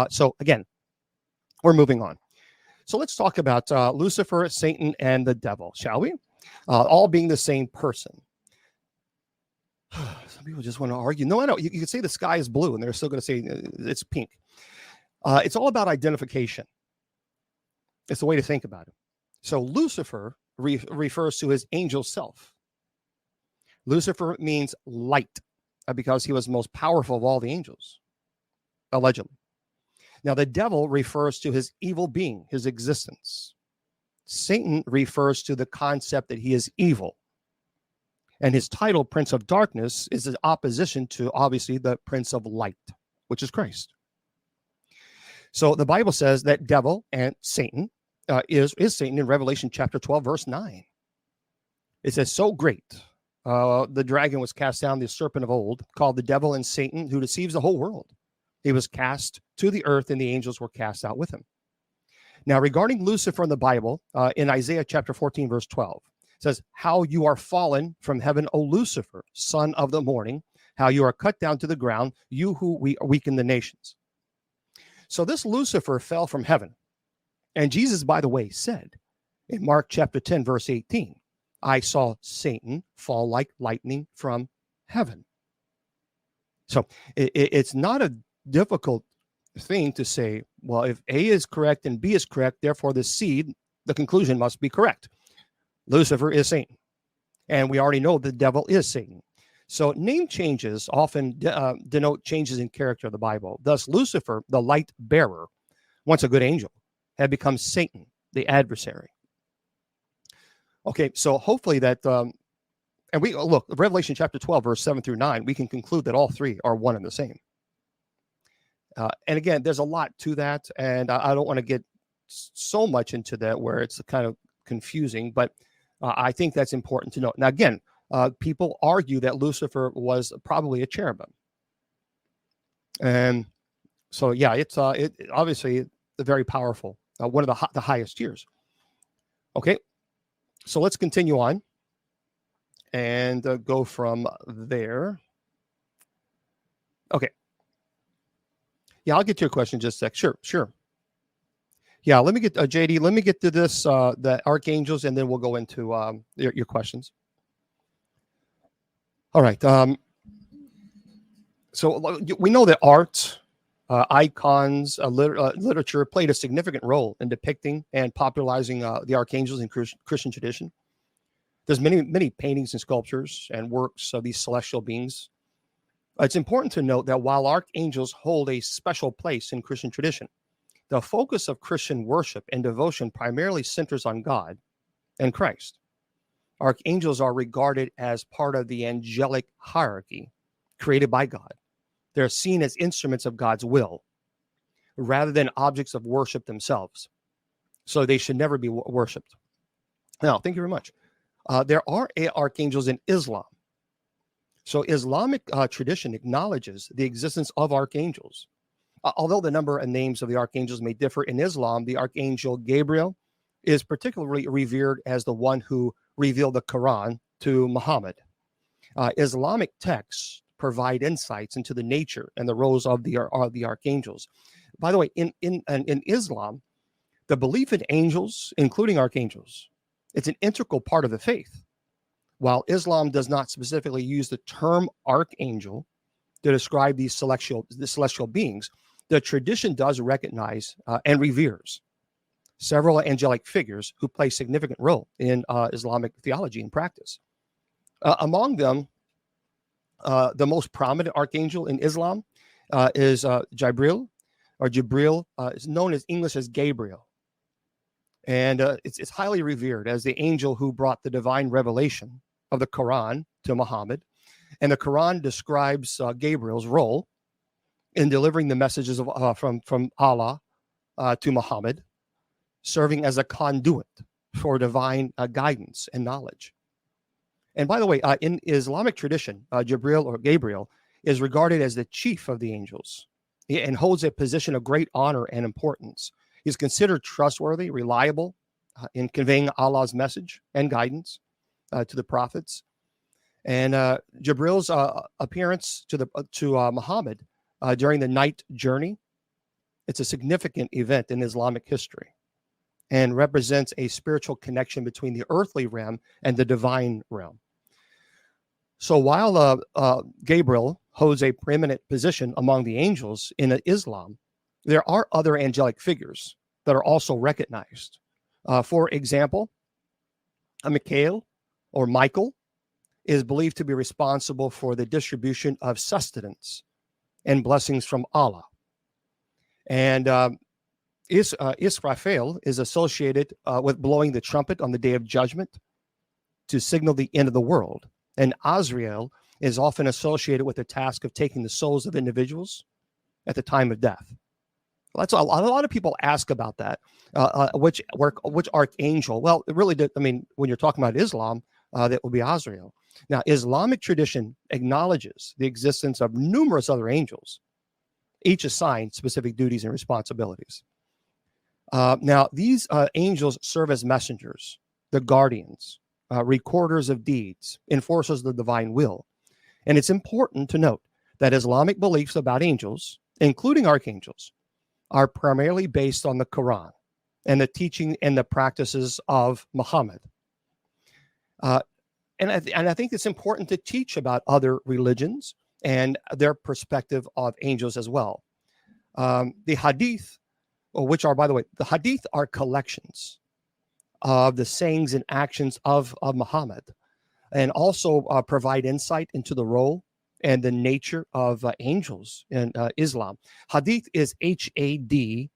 So again, we're moving on. So let's talk about Lucifer, Satan, and the devil, shall we? All being the same person. Some people just want to argue. No, I know. You can say the sky is blue, and they're still going to say it's pink. It's all about identification. It's the way to think about it. So Lucifer refers to his angel self. Lucifer means light because he was the most powerful of all the angels, allegedly. Now, the devil refers to his evil being, his existence. Satan refers to the concept that he is evil. And his title, Prince of Darkness, is in opposition to, obviously, the Prince of Light, which is Christ. So the Bible says that devil and Satan is Satan in Revelation chapter 12, verse 9. It says, so great. The dragon was cast down, the serpent of old, called the devil and Satan, who deceives the whole world. He was cast to the earth, and the angels were cast out with him. Now, regarding Lucifer in the Bible, in Isaiah chapter 14, verse 12, it says, how you are fallen from heaven, O Lucifer, son of the morning, how you are cut down to the ground, you who weaken the nations. So this Lucifer fell from heaven. And Jesus, by the way, said in Mark chapter 10, verse 18, I saw Satan fall like lightning from heaven. So it's not a difficult thing to say, well, if A is correct and B is correct, therefore the conclusion must be correct. Lucifer is Satan. And we already know the devil is Satan. So name changes often denote changes in character of the Bible. Thus, Lucifer, the light bearer, once a good angel, had become Satan, the adversary. Okay, so hopefully that, and we look, Revelation chapter 12, verse 7 through 9, we can conclude that all three are one and the same. And again, there's a lot to that, and I don't want to get so much into that where it's kind of confusing, but I think that's important to know. Now, again, people argue that Lucifer was probably a cherubim. And so, yeah, it's obviously very powerful, one of the highest tiers. Okay. So let's continue on and go from there. Okay. Yeah, I'll get to your question in just a sec. Sure. Yeah, let me get, JD, let me get to this, the Archangels, and then we'll go into your questions. All right. So we know that art, icons, literature played a significant role in depicting and popularizing the Archangels in Christian tradition. There's many paintings and sculptures and works of these celestial beings. It's important to note that while archangels hold a special place in Christian tradition, the focus of Christian worship and devotion primarily centers on God and Christ. Archangels are regarded as part of the angelic hierarchy created by God. They're seen as instruments of God's will rather than objects of worship themselves. So they should never be worshipped. Now, thank you very much. There are archangels in Islam. So Islamic tradition acknowledges the existence of archangels. Although the number and names of the archangels may differ in Islam, the archangel Gabriel is particularly revered as the one who revealed the Quran to Muhammad. Islamic texts provide insights into the nature and the roles of the archangels. By the way, in Islam, the belief in angels, including archangels, it's an integral part of the faith. While Islam does not specifically use the term archangel to describe these celestial beings, the tradition does recognize and reveres several angelic figures who play significant role in Islamic theology and practice. Among them, the most prominent archangel in Islam is Jibril, or Jibril, is known as English as Gabriel. And it's highly revered as the angel who brought the divine revelation of the Quran to Muhammad. And the Quran describes Gabriel's role in delivering the messages from Allah to Muhammad, serving as a conduit for divine guidance and knowledge. And by the way, in Islamic tradition, Jibril or Gabriel is regarded as the chief of the angels and holds a position of great honor and importance. He's considered trustworthy, reliable in conveying Allah's message and guidance to the prophets. And Jibril's appearance to Muhammad during the night journey, it's a significant event in Islamic history and represents a spiritual connection between the earthly realm and the divine realm. So while Gabriel holds a preeminent position among the angels in Islam, there are other angelic figures that are also recognized. For example, Michael or Michael is believed to be responsible for the distribution of sustenance and blessings from Allah. And Israfel is associated with blowing the trumpet on the day of judgment to signal the end of the world. And Azrael is often associated with the task of taking the souls of individuals at the time of death. Well, that's a lot of people ask about that. Which archangel? Well, it really did. I mean, when you're talking about Islam, that will be Azrael. Now, Islamic tradition acknowledges the existence of numerous other angels, each assigned specific duties and responsibilities. Now, these angels serve as messengers, the guardians, recorders of deeds, enforcers of the divine will. And it's important to note that Islamic beliefs about angels, including archangels, are primarily based on the Quran and the teaching and the practices of Muhammad. And I think it's important to teach about other religions and their perspective of angels as well. The Hadith, which are, by the way, the Hadith are collections of the sayings and actions of Muhammad, and also provide insight into the role and the nature of angels in Islam. Hadith is Hadith.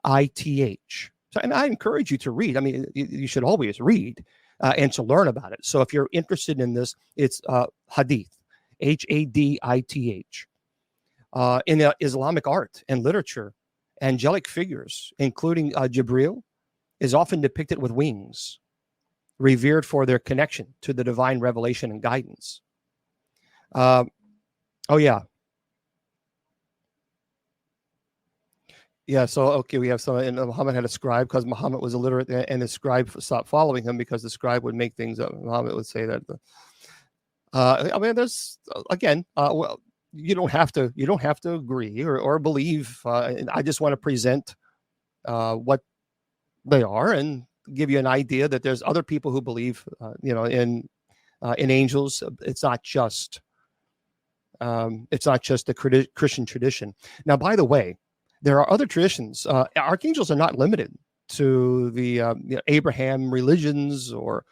So, and I encourage you to read. I mean, you should always read and to learn about it. So if you're interested in this, it's Hadith, Hadith. In Islamic art and literature, angelic figures, including Jibril, is often depicted with wings, revered for their connection to the divine revelation and guidance. Yeah, so, okay, we have some, and Muhammad had a scribe because Muhammad was illiterate, and the scribe stopped following him because the scribe would make things up. Muhammad would say that. I mean, there's, again, well, you don't have to agree or believe. I just want to present what they are and give you an idea that there's other people who believe, in angels. It's not just the Christian tradition. Now, by the way, there are other traditions. Archangels are not limited to the Abraham religions or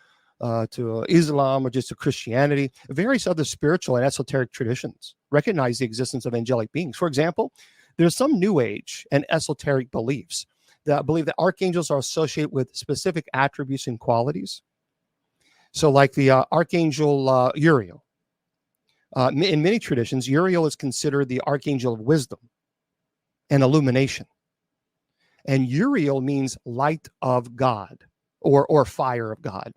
to Islam or just to Christianity. Various other spiritual and esoteric traditions recognize the existence of angelic beings. For example, there's some New Age and esoteric beliefs that believe that archangels are associated with specific attributes and qualities. So, like the Archangel Uriel. In many traditions, Uriel is considered the archangel of wisdom and illumination. And Uriel means light of God or fire of God.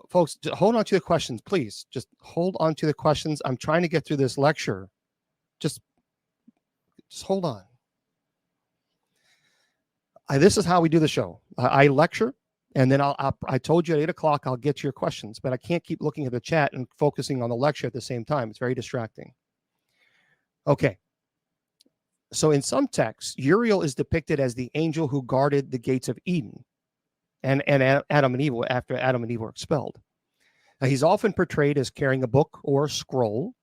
Folks, hold on to the questions, please. Just hold on to the questions. I'm trying to get through this lecture. Just hold on. This is how we do the show. I lecture, and then I told you at 8 o'clock I'll get to your questions, but I can't keep looking at the chat and focusing on the lecture at the same time. It's very distracting. Okay. So in some texts, Uriel is depicted as the angel who guarded the gates of Eden and Adam and Eve after Adam and Eve were expelled. He's often portrayed as carrying a book or a scroll,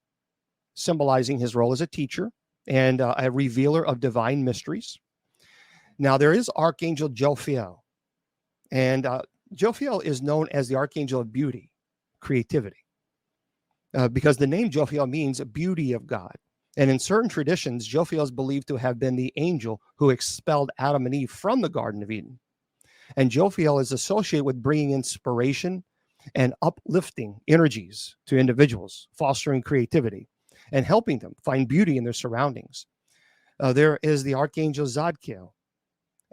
symbolizing his role as a teacher and a revealer of divine mysteries. Now, there is Archangel Jophiel, and Jophiel is known as the Archangel of Beauty, creativity, because the name Jophiel means beauty of God. And in certain traditions, Jophiel is believed to have been the angel who expelled Adam and Eve from the Garden of Eden. And Jophiel is associated with bringing inspiration and uplifting energies to individuals, fostering creativity, and helping them find beauty in their surroundings. There is the Archangel Zadkiel.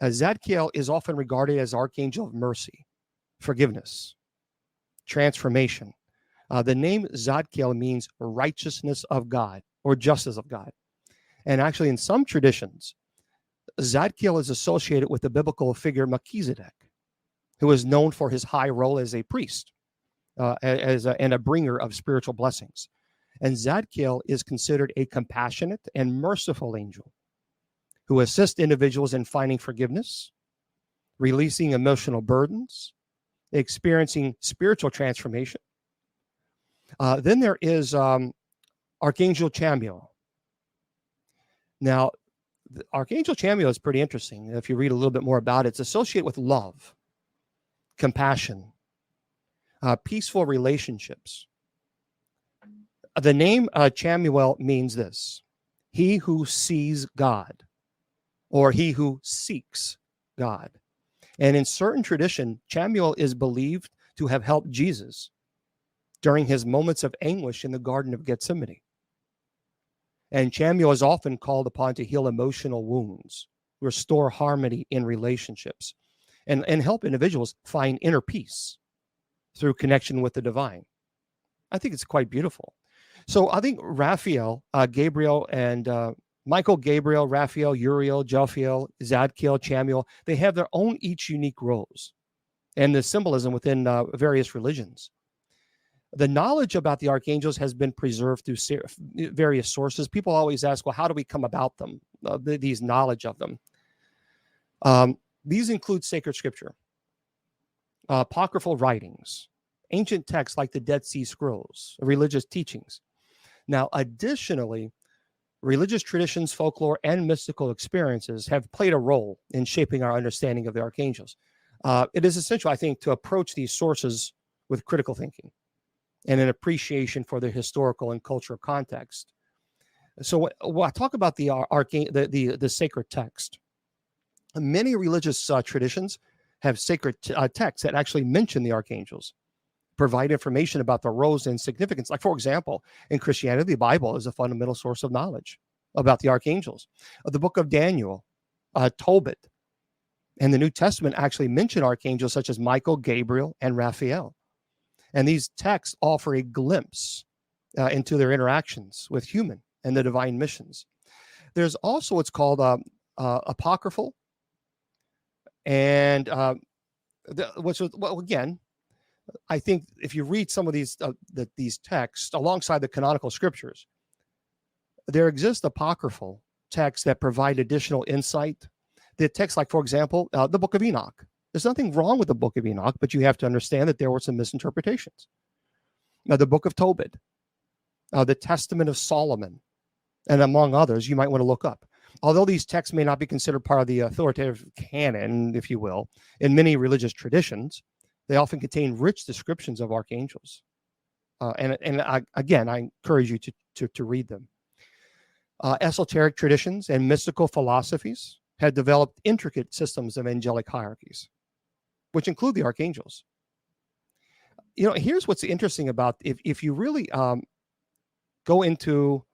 Zadkiel is often regarded as Archangel of mercy, forgiveness, transformation. The name Zadkiel means righteousness of God or justice of God. And actually, in some traditions, Zadkiel is associated with the biblical figure Melchizedek, who is known for his high role as a priest and a bringer of spiritual blessings. And Zadkiel is considered a compassionate and merciful angel who assists individuals in finding forgiveness, releasing emotional burdens, experiencing spiritual transformation. Then there is Archangel Chamuel. Now, Archangel Chamuel is pretty interesting. If you read a little bit more about it, it's associated with love, compassion, peaceful relationships. The name Chamuel means this: he who sees God, or he who seeks God. And in certain tradition, Chamuel is believed to have helped Jesus during his moments of anguish in the Garden of Gethsemane. And Chamuel is often called upon to heal emotional wounds, restore harmony in relationships, and help individuals find inner peace through connection with the divine. I think it's quite beautiful. So I think Raphael, Gabriel, and Michael, Gabriel, Raphael, Uriel, Jophiel, Zadkiel, Chamuel, they have their own each unique roles and the symbolism within various religions. The knowledge about the archangels has been preserved through various sources. People always ask, well, how do we come about them, these knowledge of them? These include sacred scripture, apocryphal writings, ancient texts like the Dead Sea Scrolls, religious teachings. Now, additionally, religious traditions, folklore, and mystical experiences have played a role in shaping our understanding of the archangels. It is essential, I think, to approach these sources with critical thinking and an appreciation for their historical and cultural context. So when I talk about the sacred text, many religious traditions have sacred texts that actually mention the archangels, provide information about their roles and significance. Like, for example, in Christianity, the Bible is a fundamental source of knowledge about the archangels. The book of Daniel, Tobit, and the New Testament actually mention archangels such as Michael, Gabriel, and Raphael. And these texts offer a glimpse into their interactions with human and the divine missions. There's also what's called apocryphal, and again, I think if you read some of these texts alongside the canonical scriptures, there exist apocryphal texts that provide additional insight. The texts, like, for example, the Book of Enoch. There's nothing wrong with the Book of Enoch, but you have to understand that there were some misinterpretations. Now, the Book of Tobit, the Testament of Solomon, and among others, you might want to look up. Although these texts may not be considered part of the authoritative canon, if you will, in many religious traditions, They often contain rich descriptions of archangels. Again, I encourage you to read them. Esoteric traditions and mystical philosophies had developed intricate systems of angelic hierarchies, which include the archangels. Here's what's interesting about if you really go into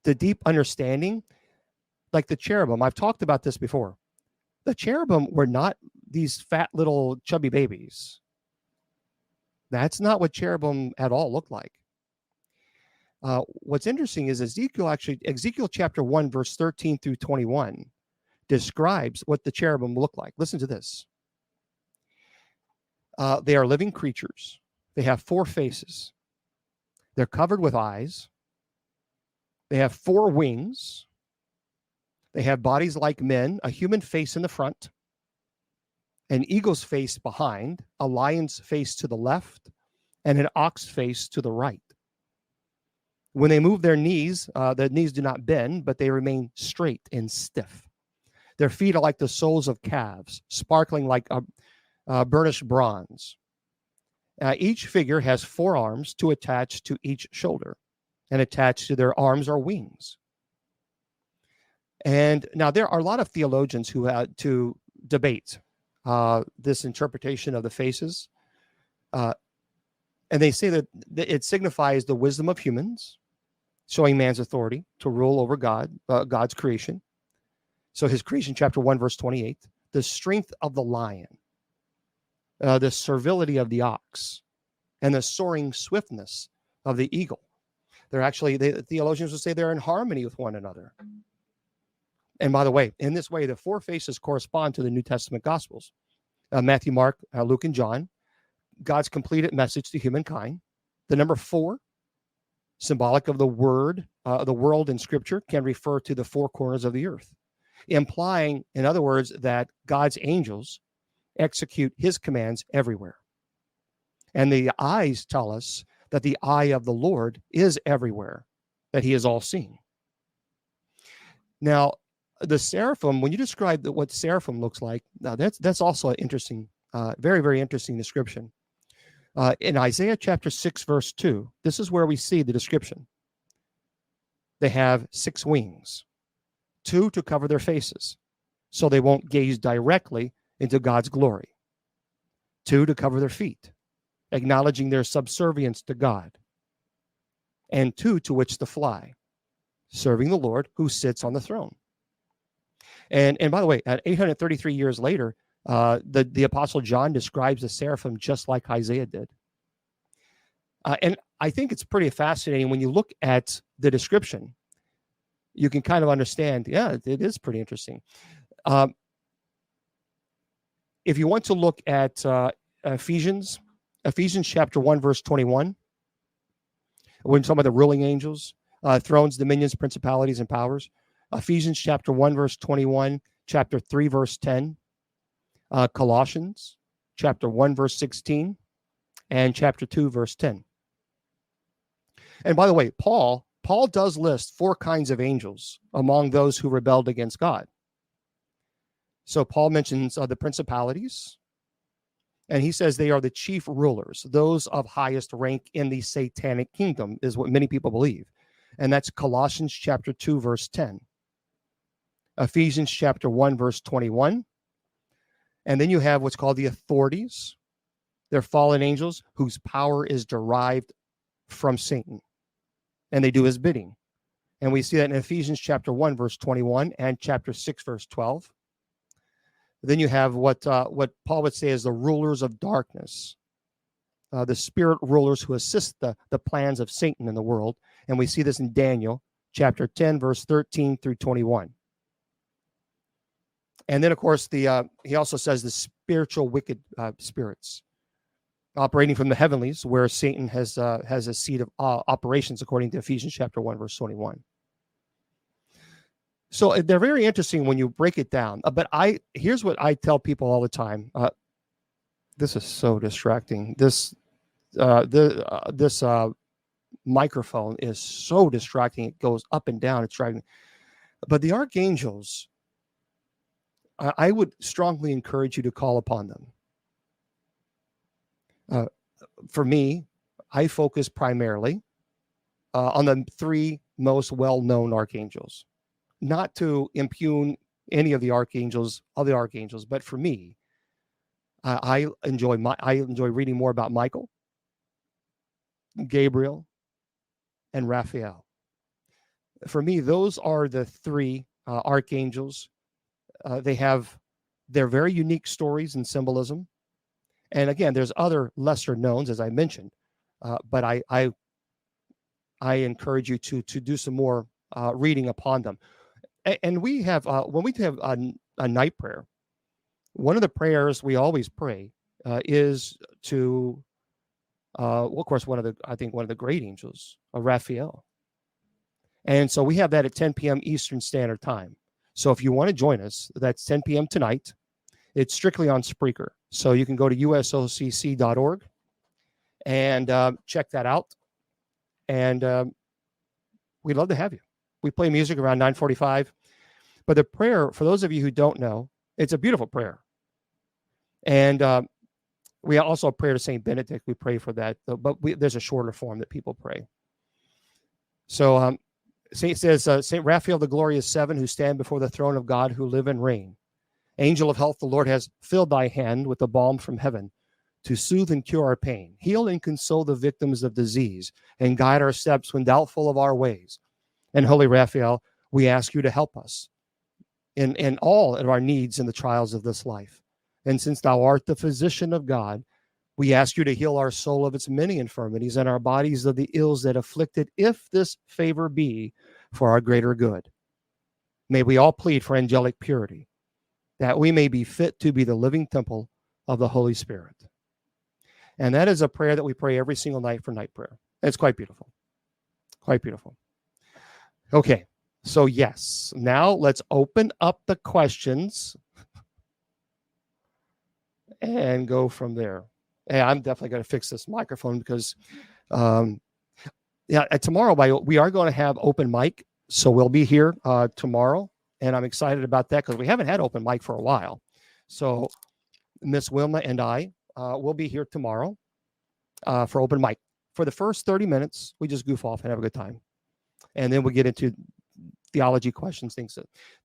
the deep understanding, like the cherubim. I've talked about this before. The cherubim were not these fat little chubby babies. That's not what cherubim at all looked like. What's interesting is Ezekiel chapter 1, verse 13 through 21 describes what the cherubim look like. Listen to this. They are living creatures. They have 4 faces. They're covered with eyes. They have 4 wings. They have bodies like men, a human face in the front, an eagle's face behind, a lion's face to the left, and an ox face to the right. When they move their knees do not bend, but they remain straight and stiff. Their feet are like the soles of calves, sparkling like burnished bronze. Each figure has 4 arms to attach to each shoulder, and attached to their arms are wings. And now there are a lot of theologians who had to debate this interpretation of the faces. And they say that it signifies the wisdom of humans, showing man's authority to rule over God's creation. So his creation, chapter 1, verse 28, the strength of the lion, the servility of the ox, and the soaring swiftness of the eagle. The theologians would say they're in harmony with one another. And by the way, in this way, the 4 faces correspond to the New Testament Gospels. Matthew, Mark, Luke, and John, God's completed message to humankind. The number 4, symbolic of the world in Scripture, can refer to the 4 corners of the earth, implying, in other words, that God's angels execute his commands everywhere. And the eyes tell us that the eye of the Lord is everywhere, that he is all-seeing. Now, the seraphim, when you describe what seraphim looks like, now that's also an interesting, very, very interesting description. In Isaiah chapter 6, verse 2, this is where we see the description. They have 6 wings, 2 to cover their faces, so they won't gaze directly into God's glory. 2 to cover their feet, acknowledging their subservience to God. And 2 to which to fly, serving the Lord who sits on the throne. And by the way, at 833 years later, the Apostle John describes the seraphim just like Isaiah did. And I think it's pretty fascinating when you look at the description. You can kind of understand, yeah, it is pretty interesting. If you want to look at Ephesians chapter 1, verse 21, when some of the ruling angels, thrones, dominions, principalities, and powers. Ephesians chapter 1, verse 21, chapter 3, verse 10, Colossians chapter 1, verse 16, and chapter 2, verse 10. And by the way, Paul does list 4 kinds of angels among those who rebelled against God. So Paul mentions the principalities, and he says they are the chief rulers, those of highest rank in the satanic kingdom, is what many people believe. And that's Colossians chapter 2, verse 10. Ephesians chapter 1, verse 21. And then you have what's called the authorities. They're fallen angels whose power is derived from Satan, and they do his bidding. And we see that in Ephesians chapter 1, verse 21 and chapter 6, verse 12. Then you have what Paul would say is the rulers of darkness, the spirit rulers who assist the plans of Satan in the world. And we see this in Daniel chapter 10, verse 13 through 21. And then, of course, he also says the spiritual wicked spirits operating from the heavenlies, where Satan has a seat of operations, according to Ephesians chapter 1, verse 21. So they're very interesting when you break it down. But here's what I tell people all the time. This is so distracting. This microphone is so distracting. It goes up and down. It's distracting. But the archangels, I would strongly encourage you to call upon them. For me, I focus primarily on the three most well-known archangels, not to impugn any of the archangels, but for me, I enjoy reading more about Michael, Gabriel, and Raphael. For me, those are the three archangels. They have their very unique stories and symbolism. And again, there's other lesser knowns, as I mentioned, but I encourage you to do some more reading upon them. And we have when we have a night prayer, one of the prayers we always pray is to, well, of course, one of the great angels, Raphael. And so we have that at 10 p.m. Eastern Standard Time. So if you want to join us, that's 10 p.m. tonight. It's strictly on Spreaker. So you can go to usocc.org and check that out. And we'd love to have you. We play music around 9:45. But the prayer, for those of you who don't know, it's a beautiful prayer. And we also pray to St. Benedict. We pray for that. But there's a shorter form that people pray. So it says, St. Raphael, the glorious seven who stand before the throne of God, who live and reign. Angel of health, the Lord has filled thy hand with the balm from heaven to soothe and cure our pain, heal and console the victims of disease, and guide our steps when doubtful of our ways. And Holy Raphael, we ask you to help us in all of our needs in the trials of this life. And since thou art the physician of God, we ask you to heal our soul of its many infirmities and our bodies of the ills that afflict it, if this favor be for our greater good. May we all plead for angelic purity, that we may be fit to be the living temple of the Holy Spirit. And that is a prayer that we pray every single night for night prayer. It's quite beautiful. Quite beautiful. Okay, so yes, now let's open up the questions and go from there. Hey, I'm definitely going to fix this microphone because, tomorrow we are going to have open mic. So we'll be here tomorrow. And I'm excited about that because we haven't had open mic for a while. So Miss Wilma and I will be here tomorrow for open mic. For the first 30 minutes, we just goof off and have a good time. And then we get into theology questions, things. Do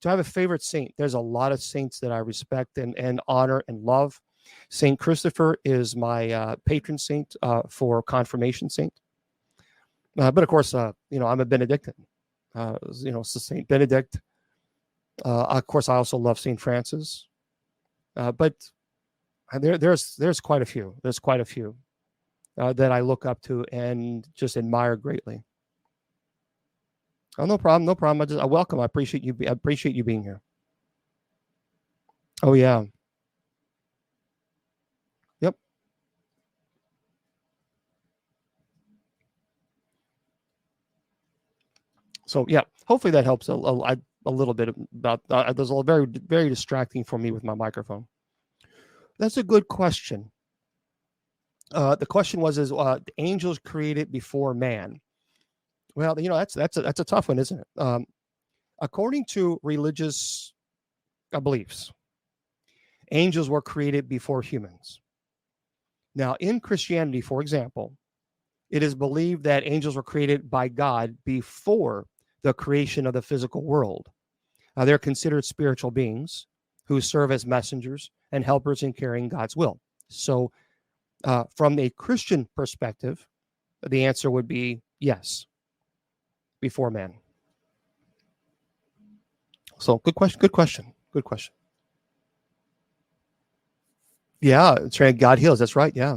I have a favorite saint? There's a lot of saints that I respect and honor and love. Saint Christopher is my patron saint for confirmation saint. But of course, I'm a Benedictine. So Saint Benedict. Of course, I also love Saint Francis. But there's quite a few. There's quite a few that I look up to and just admire greatly. Oh, no problem, no problem. I welcome. I appreciate you. I appreciate you being here. Oh yeah. Yep. So yeah, hopefully that helps a little bit about. There's a very very distracting for me with my microphone. That's a good question. The question was: Is the angels created before man? Well, that's a tough one, isn't it? According to religious beliefs, angels were created before humans. Now, in Christianity, for example, it is believed that angels were created by God before the creation of the physical world. They're considered spiritual beings who serve as messengers and helpers in carrying God's will. So, from a Christian perspective, the answer would be yes. Before man. So good question. Yeah, that's right. God heals. That's right. Yeah.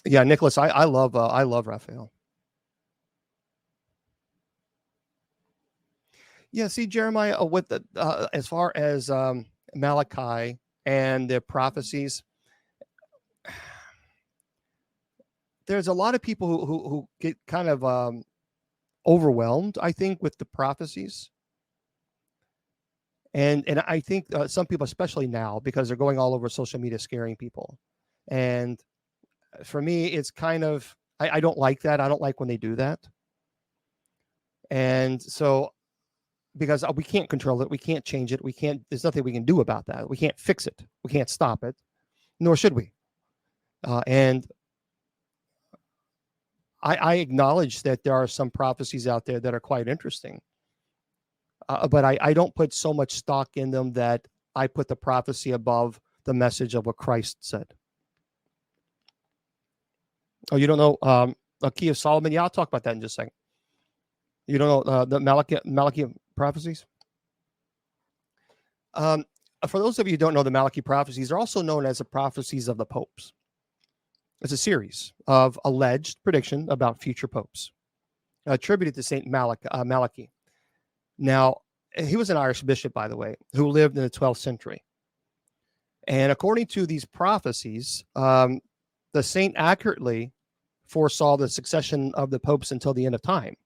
Yeah, Nicholas, I love Raphael. Yeah, see, Jeremiah, with the as far as Malachi and the prophecies, there's a lot of people who get kind of overwhelmed, I think, with the prophecies. And I think some people, especially now, because they're going all over social media scaring people. And for me, it's kind of, I don't like that. I don't like when they do that. And so, because we can't control it, we can't change it, there's nothing we can do about that. We can't fix it. We can't stop it, nor should we. And I acknowledge that there are some prophecies out there that are quite interesting, but I don't put so much stock in them that I put the prophecy above the message of what Christ said. Oh, you don't know a Key of Solomon? Yeah, I'll talk about that in just a second. You don't know the Malachi prophecies? For those of you who don't know the Malachi prophecies, they're also known as the prophecies of the popes. It's a series of alleged prediction about future popes attributed to Saint Malachi. Now, he was an Irish bishop, by the way, who lived in the 12th century. And according to these prophecies, the saint accurately foresaw the succession of the popes until the end of time.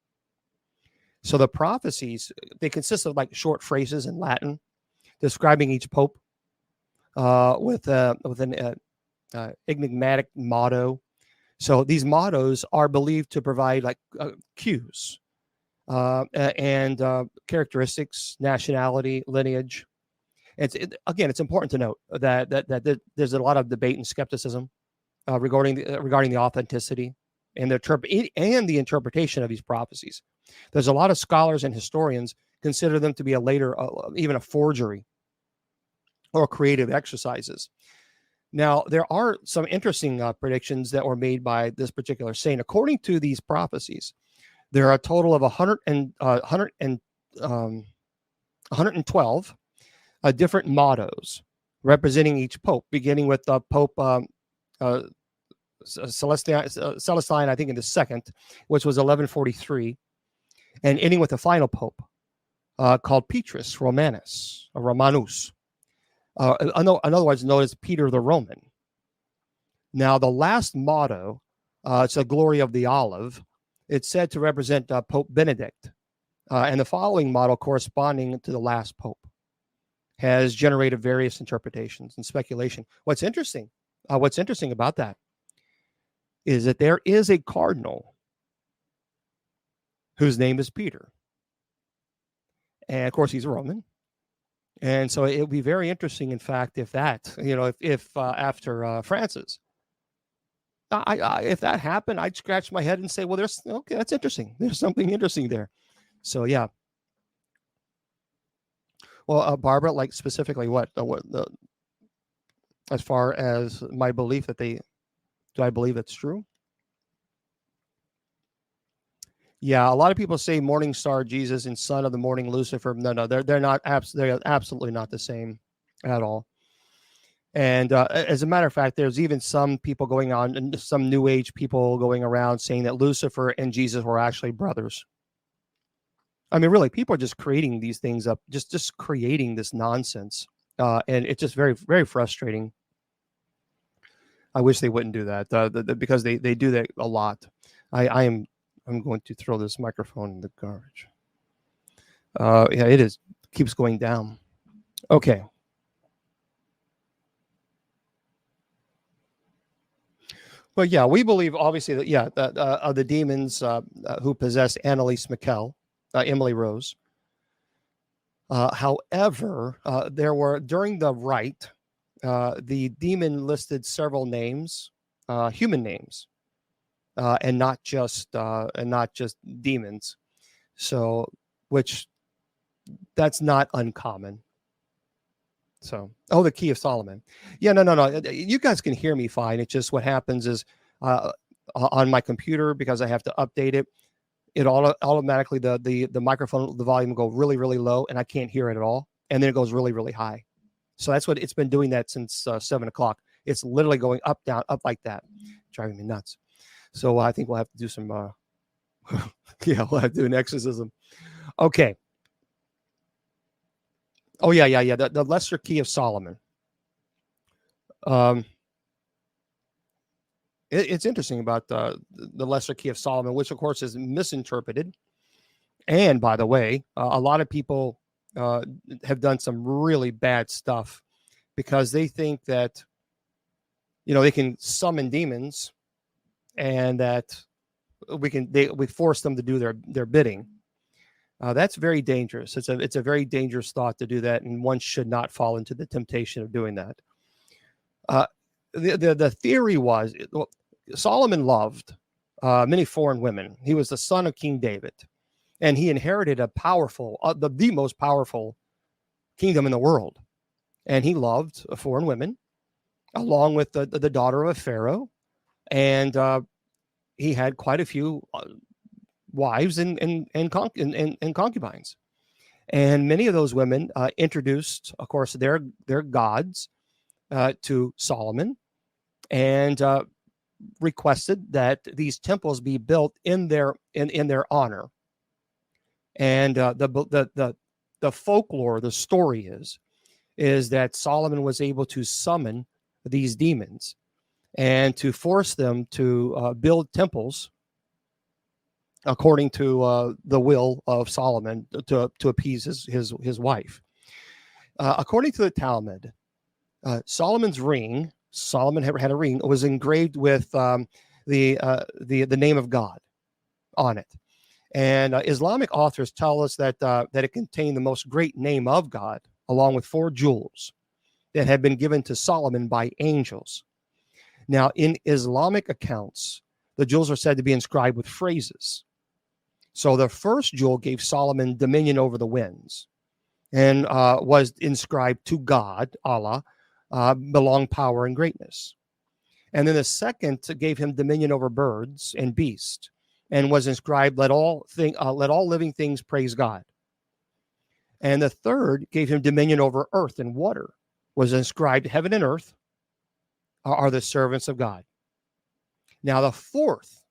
So the prophecies, they consist of like short phrases in Latin describing each pope with an enigmatic motto. So these mottos are believed to provide like cues and characteristics, nationality, lineage. Again, it's important to note that there's a lot of debate and skepticism regarding the authenticity and the interpretation of these prophecies. There's a lot of scholars and historians consider them to be a later, even a forgery or creative exercises. Now, there are some interesting predictions that were made by this particular saint. According to these prophecies, there are a total of 112 different mottos representing each pope, beginning with Pope Celestine, I think, in the second, which was 1143, and ending with the final pope called Petrus Romanus, or Romanus, in other words, known as Peter the Roman. Now, the last motto, it's a glory of the olive. It's said to represent Pope Benedict, and the following motto, corresponding to the last pope, has generated various interpretations and speculation. What's interesting about that is that there is a cardinal whose name is Peter, and of course he's a Roman. And so it would be very interesting, in fact, if that, if after Francis, if that happened, I'd scratch my head and say, well, okay, that's interesting. There's something interesting there. So yeah. Well, Barbara, like specifically what as far as my belief that do I believe it's true? Yeah, a lot of people say morning star Jesus and son of the morning Lucifer. No, they're not. They're absolutely not the same at all. And as a matter of fact, there's even some people going on, and some New Age people going around saying that Lucifer and Jesus were actually brothers. I mean, really, people are just creating these things up, just creating this nonsense, and it's just very, very frustrating. I wish they wouldn't do that because they do that a lot. I'm going to throw this microphone in the garbage. Yeah, it is. Keeps going down. Okay. But yeah, we believe obviously that of the demons who possessed Annalise McKell, Emily Rose. However, there were during the rite, the demon listed several names, human names, and not just demons. So, which that's not uncommon. So, the Key of Solomon. Yeah, no. You guys can hear me fine. It's just what happens is on my computer, because I have to update it. It automatically the microphone, the volume will go really, really low, and I can't hear it at all. And then it goes really, really high. So that's what it's been doing that since 7 o'clock. It's literally going up, down, up like that, driving me nuts. So I think we'll have to do some, we'll have to do an exorcism. Okay. Oh yeah. The Lesser Key of Solomon. It's interesting about the Lesser Key of Solomon, which of course is misinterpreted. And by the way, a lot of people have done some really bad stuff because they think that they can summon demons and that we force them to do their bidding. That's very dangerous. It's a very dangerous thought to do that, and one should not fall into the temptation of doing that. the theory was, well, Solomon loved many foreign women. He was the son of King David, and he inherited a powerful, the most powerful kingdom in the world. And he loved foreign women, along with the daughter of a pharaoh, and he had quite a few wives and concubines. And many of those women introduced, of course, their gods to Solomon, and requested that these temples be built in their honor. And the folklore, the story is that Solomon was able to summon these demons and to force them to build temples according to the will of Solomon to appease his wife. According to the Talmud, Solomon's ring, Solomon had a ring, was engraved with the name of God on it. And Islamic authors tell us that it contained the most great name of God, along with 4 jewels that had been given to Solomon by angels. Now, in Islamic accounts, the jewels are said to be inscribed with phrases. So the first jewel gave Solomon dominion over the winds, and was inscribed to God, Allah, belong power and greatness. And then the second gave him dominion over birds and beasts, and was inscribed, let all living things praise God. And the third gave him dominion over earth and water, was inscribed, heaven and earth are the servants of God. Now the fourth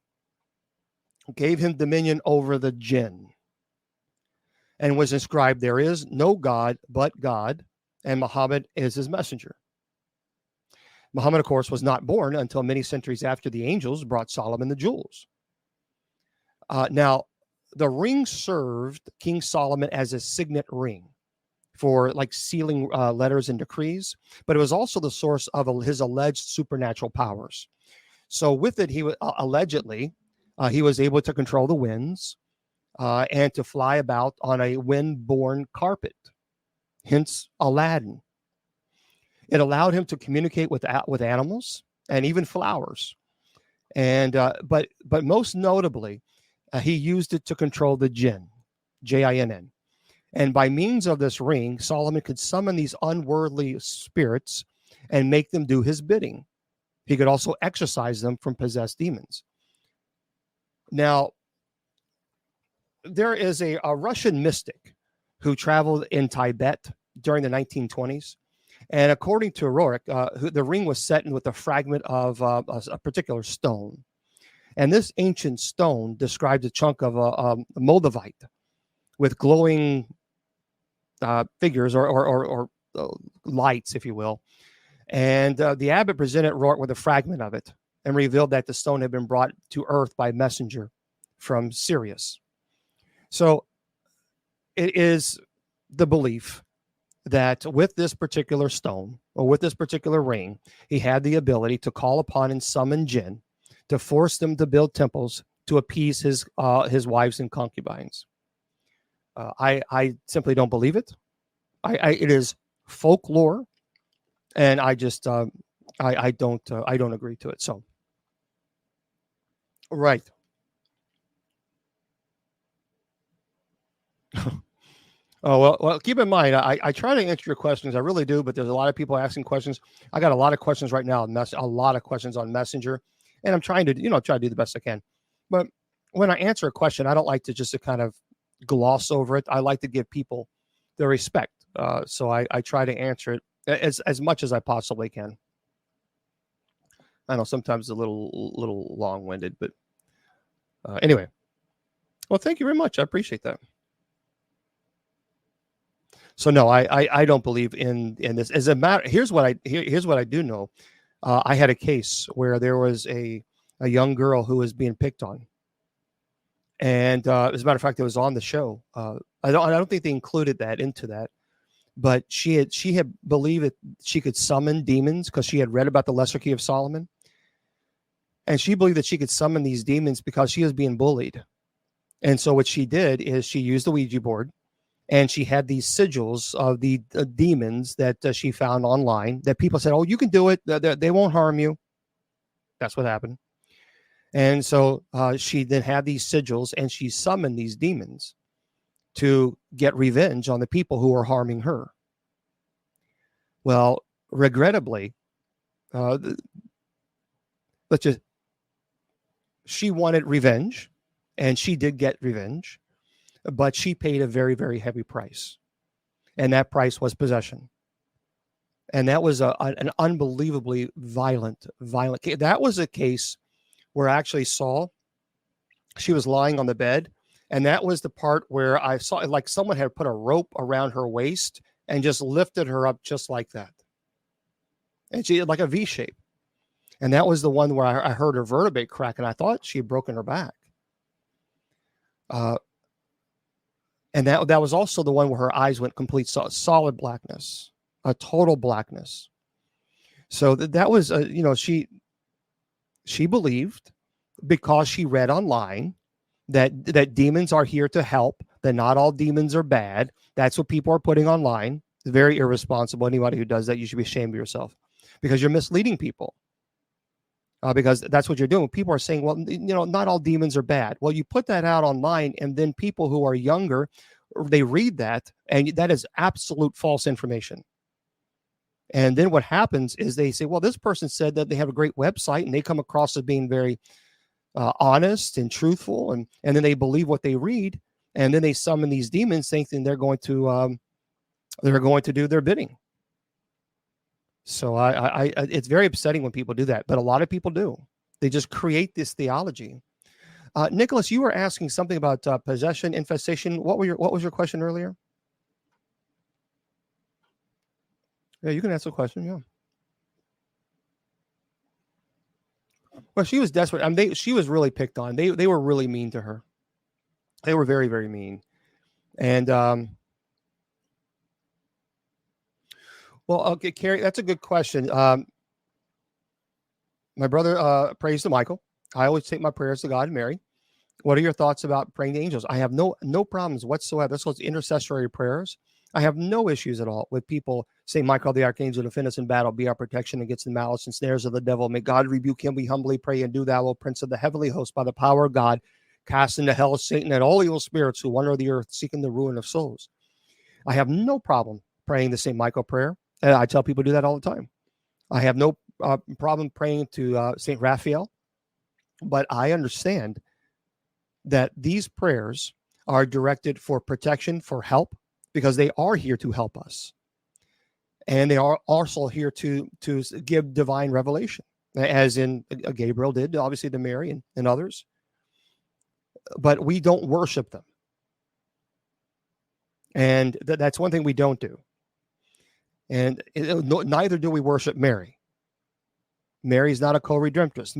gave him dominion over the jinn, and was inscribed, there is no God but God, and Muhammad is his messenger. Muhammad, of course, was not born until many centuries after the angels brought Solomon the jewels. Now, the ring served King Solomon as a signet ring for like sealing letters and decrees, but it was also the source of his alleged supernatural powers. So with it, he allegedly he was able to control the winds and to fly about on a wind-borne carpet, hence Aladdin. It allowed him to communicate with animals and even flowers, and but most notably, he used it to control the jinn, Jinn. And by means of this ring, Solomon could summon these unworldly spirits and make them do his bidding. He could also exorcise them from possessed demons. Now, there is a Russian mystic who traveled in Tibet during the 1920s. And according to Rorik, the ring was set in with a fragment of a particular stone. And this ancient stone describes a chunk of a Moldavite with glowing figures or lights, if you will. And the abbot presented Rorik with a fragment of it and revealed that the stone had been brought to earth by a messenger from Sirius. So it is the belief that with this particular stone or with this particular ring, he had the ability to call upon and summon jinn to force them to build temples to appease his wives and concubines. I simply don't believe it. It is folklore, and I just I don't agree to it. So, right. Oh, well, keep in mind, I try to answer your questions. I really do, but there's a lot of people asking questions. I got a lot of questions right now, a lot of questions on Messenger, and I'm trying to, try to do the best I can. But when I answer a question, I don't like to just to kind of gloss over it. I like to give people the respect. So I try to answer it as much as I possibly can. I know sometimes it's a little long-winded, but anyway. Well, thank you very much. I appreciate that. So no, I don't believe in this. As a matter, here's what I do know. I had a case where there was a young girl who was being picked on, and as a matter of fact, it was on the show. I don't think they included that into that, but she had believed that she could summon demons because she had read about the Lesser Key of Solomon, and she believed that she could summon these demons because she was being bullied. And so what she did is she used the Ouija board. And she had these sigils of the demons that she found online that people said, oh, you can do it. They won't harm you. That's what happened. And so she then had these sigils and she summoned these demons to get revenge on the people who were harming her. Well, regrettably, she wanted revenge, and she did get revenge, but she paid a very, very heavy price. And that price was possession. And that was an unbelievably violent case. That was a case where I actually saw she was lying on the bed. And that was the part where I saw like someone had put a rope around her waist and just lifted her up just like that. And she had like a V shape. And that was the one where I heard her vertebrae crack, and I thought she had broken her back. And that was also the one where her eyes went complete solid blackness, a total blackness. So that was, she believed, because she read online that demons are here to help, that not all demons are bad. That's what people are putting online. It's very irresponsible. Anybody who does that, you should be ashamed of yourself, because you're misleading people. Because that's what you're doing. People are saying, well, not all demons are bad. Well, you put that out online, and then people who are younger, they read that, and that is absolute false information. And then what happens is they say, well, this person said that they have a great website, and they come across as being very honest and truthful, and then they believe what they read, and then they summon these demons thinking they're going to do their bidding. So it's very upsetting when people do that, but a lot of people do. They just create this theology. Nicholas, you were asking something about possession, infestation. What was your question earlier? Yeah, you can ask a question. Yeah. Well, she was desperate. I mean, she was really picked on. They were really mean to her. They were very, very mean. And well, okay, Carrie, that's a good question. My brother prays to Michael. I always take my prayers to God and Mary. What are your thoughts about praying to angels? I have no problems whatsoever. That's called intercessory prayers. I have no issues at all with people saying, Michael the Archangel, defend us in battle, be our protection against the malice and snares of the devil. May God rebuke him. We humbly pray, and do thou, O Prince of the heavenly host, by the power of God, cast into hell Satan and all evil spirits who wander the earth seeking the ruin of souls. I have no problem praying the St. Michael prayer. And I tell people to do that all the time. I have no problem praying to St. Raphael, but I understand that these prayers are directed for protection, for help, because they are here to help us. And they are also here to give divine revelation, as in Gabriel did, obviously, to Mary and others. But we don't worship them. And that's one thing we don't do. And neither do we worship Mary. Mary's not a co-redemptress.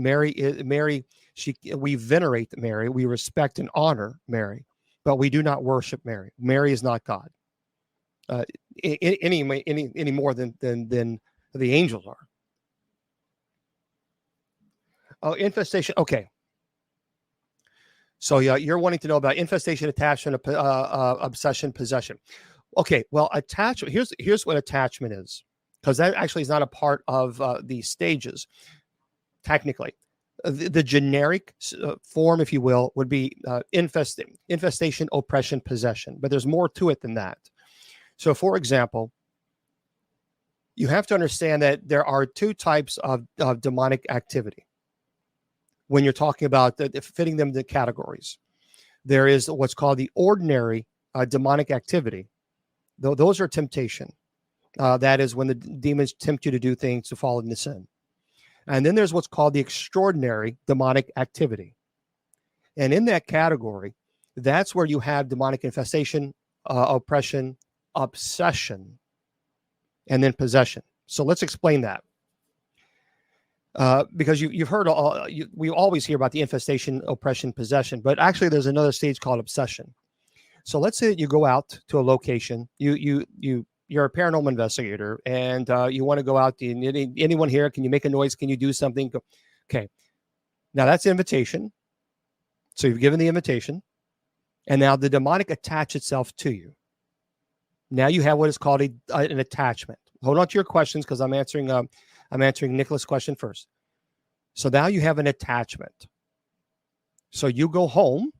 We venerate Mary. We respect and honor Mary, but we do not worship Mary. Mary is not God. Any more than the angels are. Oh, infestation. Okay. So yeah, you're wanting to know about infestation, attachment, obsession, possession. Okay. Well, attachment. Here's what attachment is, because that actually is not a part of the stages. Technically, the generic form, if you will, would be infestation, oppression, possession. But there's more to it than that. So, for example, you have to understand that there are two types of demonic activity when you're talking about fitting them into categories. There is what's called the ordinary demonic activity. Those are temptation. That is when the demons tempt you to do things to fall into sin. And then there's what's called the extraordinary demonic activity. And in that category, that's where you have demonic infestation, oppression, obsession, and then possession. So let's explain that. Because you've heard, we always hear about the infestation, oppression, possession, but actually there's another stage called obsession. So let's say that you go out to a location, you're a paranormal investigator, and you want to go out. Anyone here? Can you make a noise? Can you do something? Okay. Now that's invitation. So you've given the invitation, and now the demonic attach itself to you. Now you have what is called an attachment. Hold on to your questions because I'm answering Nicholas' question first. So now you have an attachment. So you go home,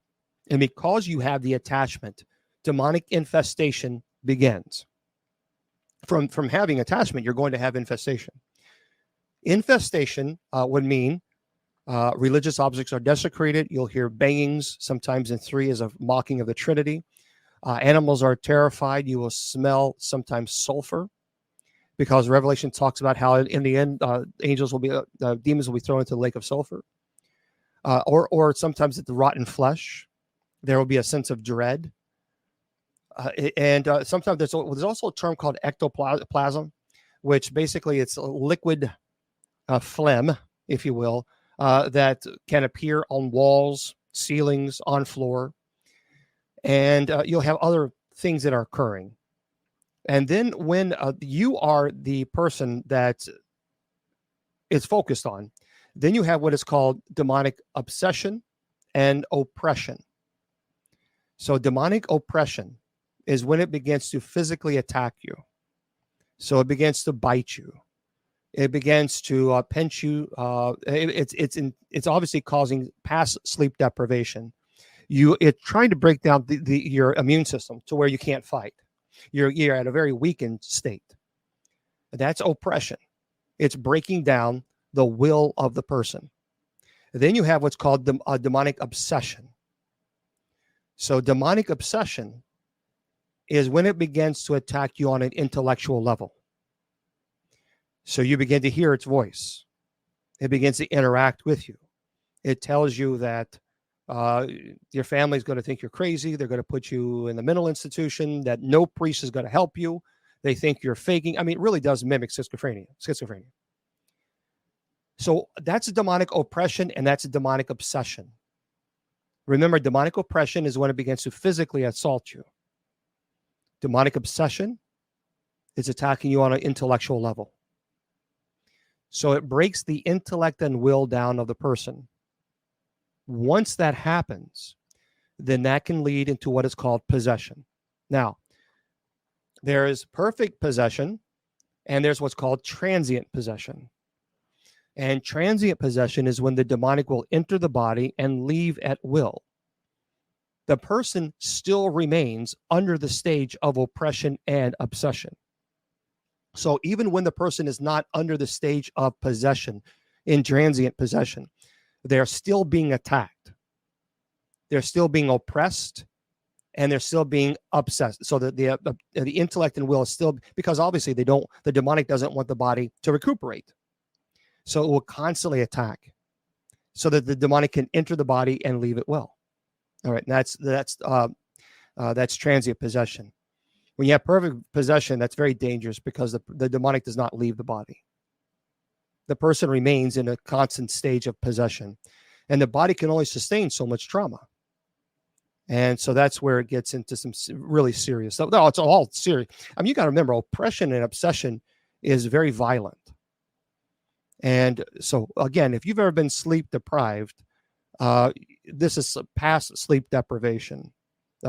and because you have the attachment, demonic infestation begins. From having attachment, you're going to have infestation. Infestation would mean religious objects are desecrated. You'll hear bangings, sometimes in three as a mocking of the Trinity. Animals are terrified. You will smell sometimes sulfur, because Revelation talks about how in the end, demons will be thrown into the lake of sulfur. Or sometimes at the rotten flesh, there will be a sense of dread. And sometimes there's also a term called ectoplasm, which basically it's a liquid phlegm, if you will, that can appear on walls, ceilings, on floor. And you'll have other things that are occurring. And then when you are the person that it's focused on, then you have what is called demonic obsession and oppression. So demonic oppression is when it begins to physically attack you. So it begins to bite you. It begins to pinch you. It's obviously causing past sleep deprivation. It's trying to break down your immune system to where you can't fight. You're at a very weakened state. That's oppression. It's breaking down the will of the person. Then you have what's called demonic obsession. So demonic obsession is when it begins to attack you on an intellectual level. So you begin to hear its voice. It begins to interact with you. It tells you that your family's going to think you're crazy. They're going to put you in the mental institution, that no priest is going to help you. They think you're faking. I mean, it really does mimic schizophrenia. So that's a demonic oppression, and that's a demonic obsession. Remember, demonic oppression is when it begins to physically assault you. Demonic obsession is attacking you on an intellectual level. So it breaks the intellect and will down of the person. Once that happens, then that can lead into what is called possession. Now, there is perfect possession, and there's what's called transient possession. And transient possession is when the demonic will enter the body and leave at will. The person still remains under the stage of oppression and obsession. So even when the person is not under the stage of possession, in transient possession, they're still being attacked. They're still being oppressed, and they're still being obsessed. So the intellect and will is still, because obviously the demonic doesn't want the body to recuperate. So it will constantly attack so that the demonic can enter the body and leave it well. All right. And that's transient possession. When you have perfect possession, that's very dangerous because the demonic does not leave the body. The person remains in a constant stage of possession, and the body can only sustain so much trauma. And so that's where it gets into some really serious stuff. No, it's all serious. I mean, you got to remember, oppression and obsession is very violent. And so, again, if you've ever been sleep deprived, this is past sleep deprivation.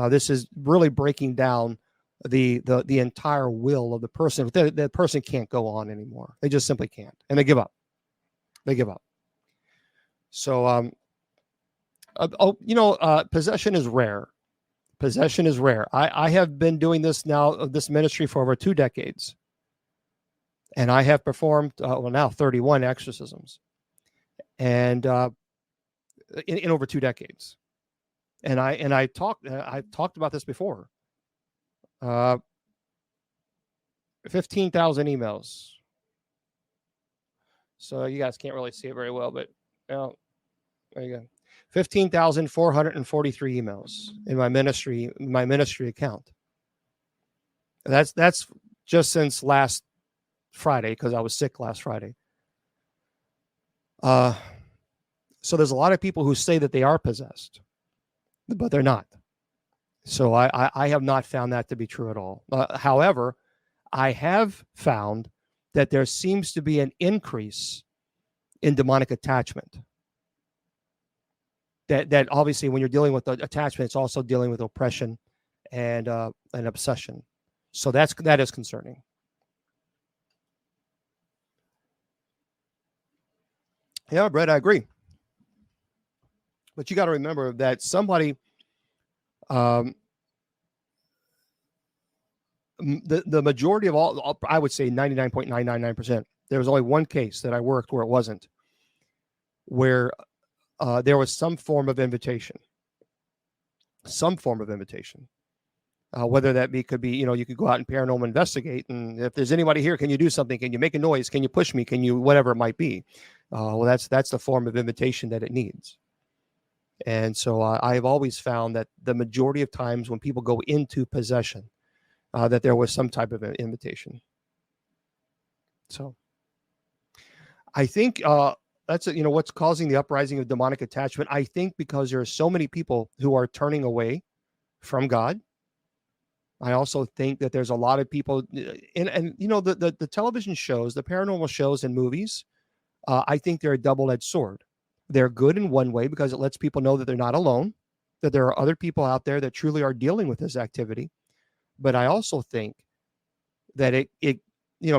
This is really breaking down the entire will of the person. The person can't go on anymore. They just simply can't, and they give up. So, possession is rare. Possession is rare. I have been doing this ministry for over 2 decades. And I have performed, now 31 exorcisms, and in over 2 decades. And I've talked about this before. 15,000 emails. So you guys can't really see it very well, but there you go. 15,443 emails in my ministry account. That's just since last Friday, because I was sick last Friday. So there's a lot of people who say that they are possessed, but they're not. So I have not found that to be true at all. However, I have found that there seems to be an increase in demonic attachment. That obviously, when you're dealing with the attachment, it's also dealing with oppression and obsession. So that is concerning. Yeah, Brett, I agree. But you got to remember that somebody, um, the majority of all, I would say 99.999%. There was only one case that I worked where it wasn't, where there was some form of invitation, whether that could be, you could go out and paranormal investigate, and if there's anybody here, can you do something? Can you make a noise? Can you push me? Can you, whatever it might be? Well, that's the form of invitation that it needs. And so I've always found that the majority of times when people go into possession, that there was some type of invitation. So I think that's what's causing the uprising of demonic attachment. I think because there are so many people who are turning away from God. I also think that there's a lot of people, and the television shows, the paranormal shows and movies. I think they're a double-edged sword. They're good in one way because it lets people know that they're not alone, that there are other people out there that truly are dealing with this activity. But I also think that it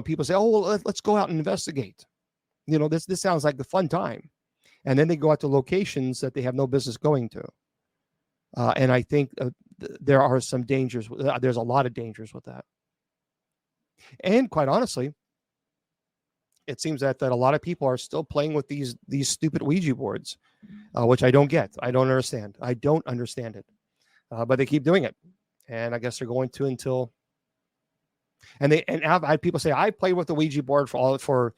people say, oh, well, let's go out and investigate. This sounds like the fun time, and then they go out to locations that they have no business going to. And I think there are some dangers. There's a lot of dangers with that. And quite honestly, it seems that a lot of people are still playing with these stupid Ouija boards, which I don't get. I don't understand. I don't understand it. But they keep doing it, and I guess they're going to until. And I've had people say, I played with the Ouija board for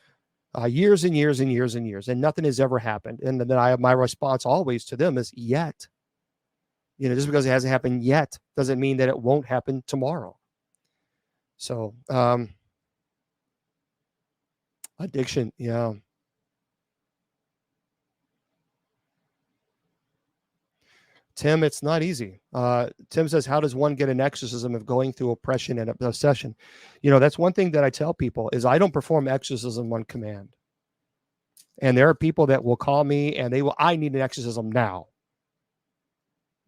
years and years and years and years, and nothing has ever happened. And then I have my response always to them is yet. Just because it hasn't happened yet doesn't mean that it won't happen tomorrow. So, addiction, yeah. Tim, it's not easy. Tim says, how does one get an exorcism if going through oppression and obsession? That's one thing that I tell people is I don't perform exorcism on command. And there are people that will call me and I need an exorcism now.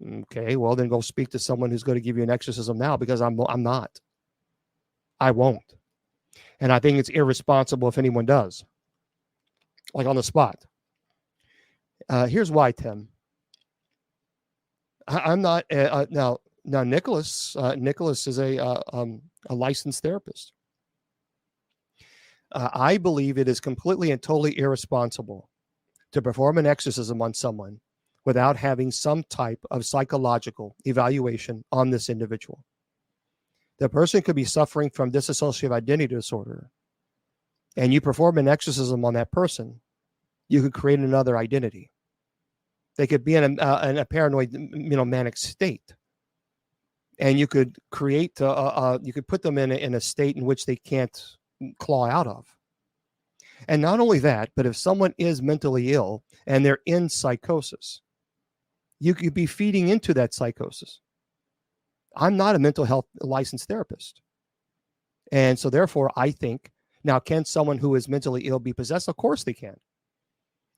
Okay, well, then go speak to someone who's going to give you an exorcism now, because I'm not. I won't. And I think it's irresponsible if anyone does, like on the spot. Here's why, Tim. I'm not now. Nicholas is a licensed therapist. I believe it is completely and totally irresponsible to perform an exorcism on someone without having some type of psychological evaluation on this individual. The person could be suffering from dissociative identity disorder, and you perform an exorcism on that person, you could create another identity. They could be in a paranoid, manic state, and you could create, you could put them in a state in which they can't claw out of. And not only that, but if someone is mentally ill and they're in psychosis, you could be feeding into that psychosis. I'm not a mental health licensed therapist. And so therefore, I think, now, can someone who is mentally ill be possessed? Of course they can.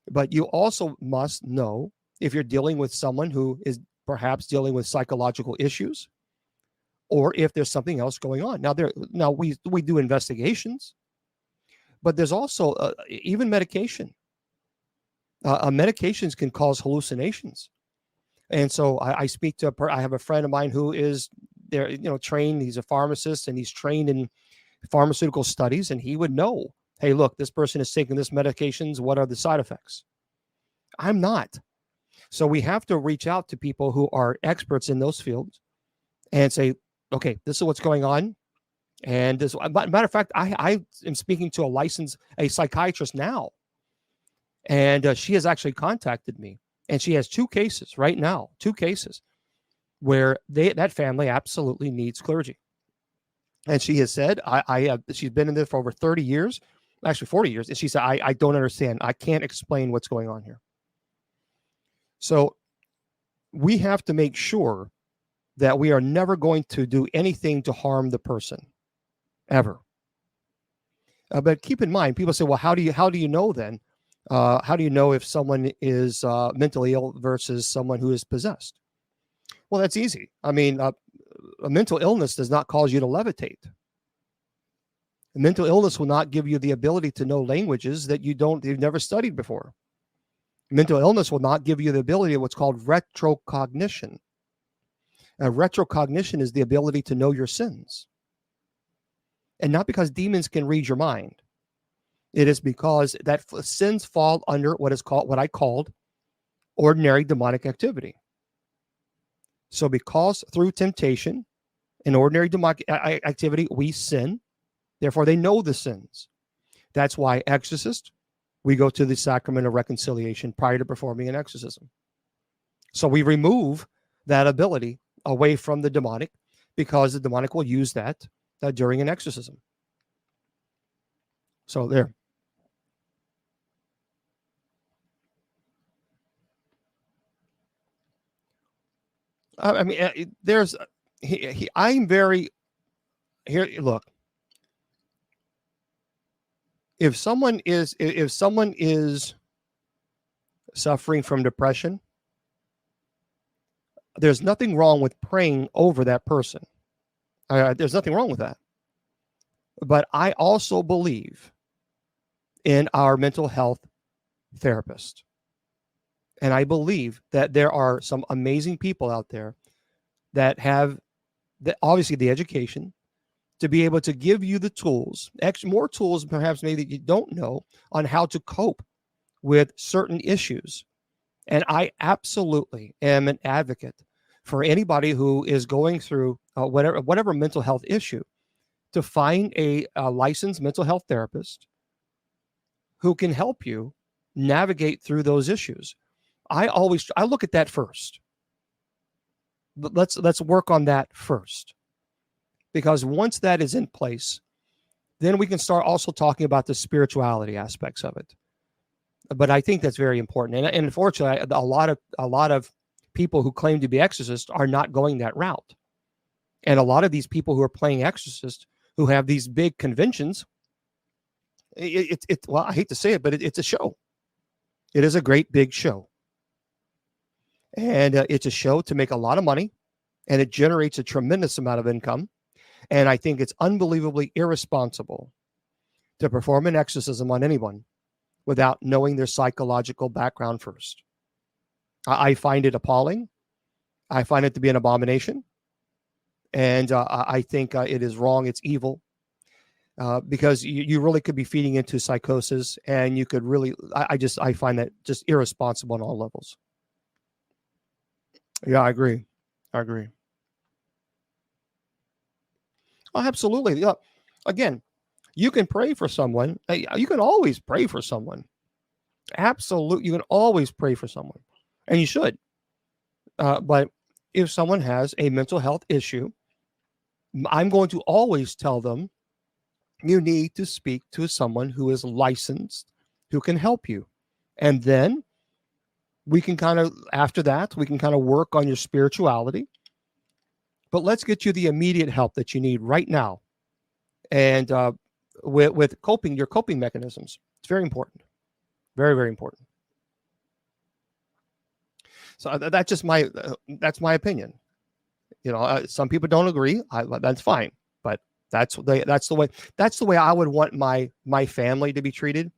But you also must know if you're dealing with someone who is perhaps dealing with psychological issues, or if there's something else going on. Now we do investigations, but there's also even medication. Medications can cause hallucinations. And so I speak to I have a friend of mine who is there, trained. He's a pharmacist and he's trained in pharmaceutical studies, and he would know, hey, look, this person is taking this medications. What are the side effects? I'm not. So we have to reach out to people who are experts in those fields and say, okay, this is what's going on. And this, matter of fact, I am speaking to a psychiatrist now, and she has actually contacted me. And she has two cases right now, where that family absolutely needs clergy. And she has said, she's been in this for over 30 years, actually 40 years. And she said, I don't understand. I can't explain what's going on here. So we have to make sure that we are never going to do anything to harm the person, ever. But keep in mind, people say, well, how do you know then? How do you know if someone is mentally ill versus someone who is possessed? Well, that's easy. I mean, a mental illness does not cause you to levitate. A mental illness will not give you the ability to know languages that you've never studied before. Mental illness will not give you the ability of what's called retrocognition. Retrocognition is the ability to know your sins. And not because demons can read your mind. It is because that sins fall under what I called ordinary demonic activity. So because through temptation and ordinary demonic activity, we sin, therefore they know the sins. That's why exorcists, we go to the sacrament of reconciliation prior to performing an exorcism. So we remove that ability away from the demonic, because the demonic will use that during an exorcism. So there. I mean, I'm very here. Look, if someone is suffering from depression, there's nothing wrong with praying over that person. There's nothing wrong with that. But I also believe in our mental health therapist. And I believe that there are some amazing people out there that have obviously the education to be able to give you the tools, more tools perhaps maybe that you don't know, on how to cope with certain issues. And I absolutely am an advocate for anybody who is going through whatever mental health issue, to find a licensed mental health therapist who can help you navigate through those issues. I look at that first. Let's work on that first, because once that is in place, then we can start also talking about the spirituality aspects of it. But I think that's very important, and unfortunately, a lot of people who claim to be exorcists are not going that route. And a lot of these people who are playing exorcist, who have these big conventions, well, I hate to say it, but it's a show. It is a great big show. And it's a show to make a lot of money, and it generates a tremendous amount of income. And I think it's unbelievably irresponsible to perform an exorcism on anyone without knowing their psychological background first. I find it appalling. I find it to be an abomination. And I think it is wrong. It's evil. Because you really could be feeding into psychosis, and you could really, I find that just irresponsible on all levels. Yeah, I agree. Oh, absolutely. Yeah. Again, you can pray for someone. You can always pray for someone. Absolutely. You can always pray for someone, and you should. But if someone has a mental health issue, I'm going to always tell them, you need to speak to someone who is licensed, who can help you. And then after that, we can kind of work on your spirituality. But let's get you the immediate help that you need right now. And with your coping mechanisms, it's very important. Very, very important. So that's my opinion. Some people don't agree. That's fine. But that's the way I would want my family to be treated.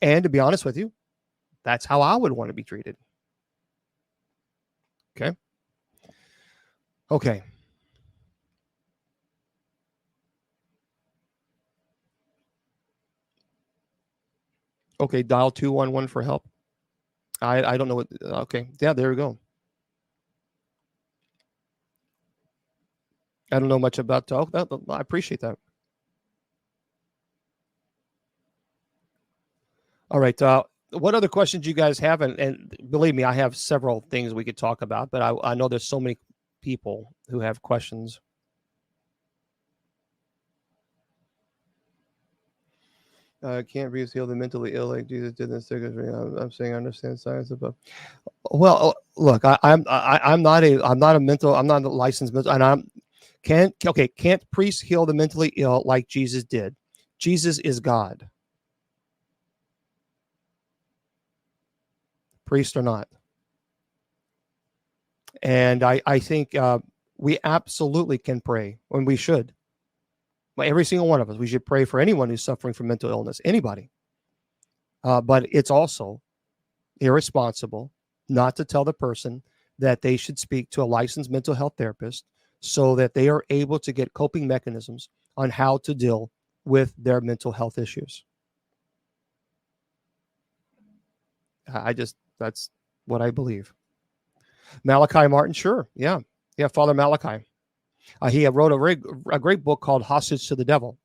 And to be honest with you, that's how I would want to be treated. Okay. Okay, dial 211 for help. I don't know what. Okay, yeah, there we go. I don't know much about talk. I appreciate that. All right. What other questions you guys have? And believe me, I have several things we could talk about, but I know there's so many people who have questions. Can't breathe, heal the mentally ill like Jesus did in the circus. I'm saying I understand science above. Well, look, I'm not a licensed mental, and can't priests heal the mentally ill like Jesus did? Jesus is God. Priest or not. And I think We absolutely can pray, and we should. Well, every single one of us, we should pray for anyone who's suffering from mental illness, anybody. But it's also irresponsible not to tell the person that they should speak to a licensed mental health therapist so that they are able to get coping mechanisms on how to deal with their mental health issues. That's what I believe. Malachi Martin, sure. Yeah. Father Malachi. He wrote a great book called Hostage to the Devil.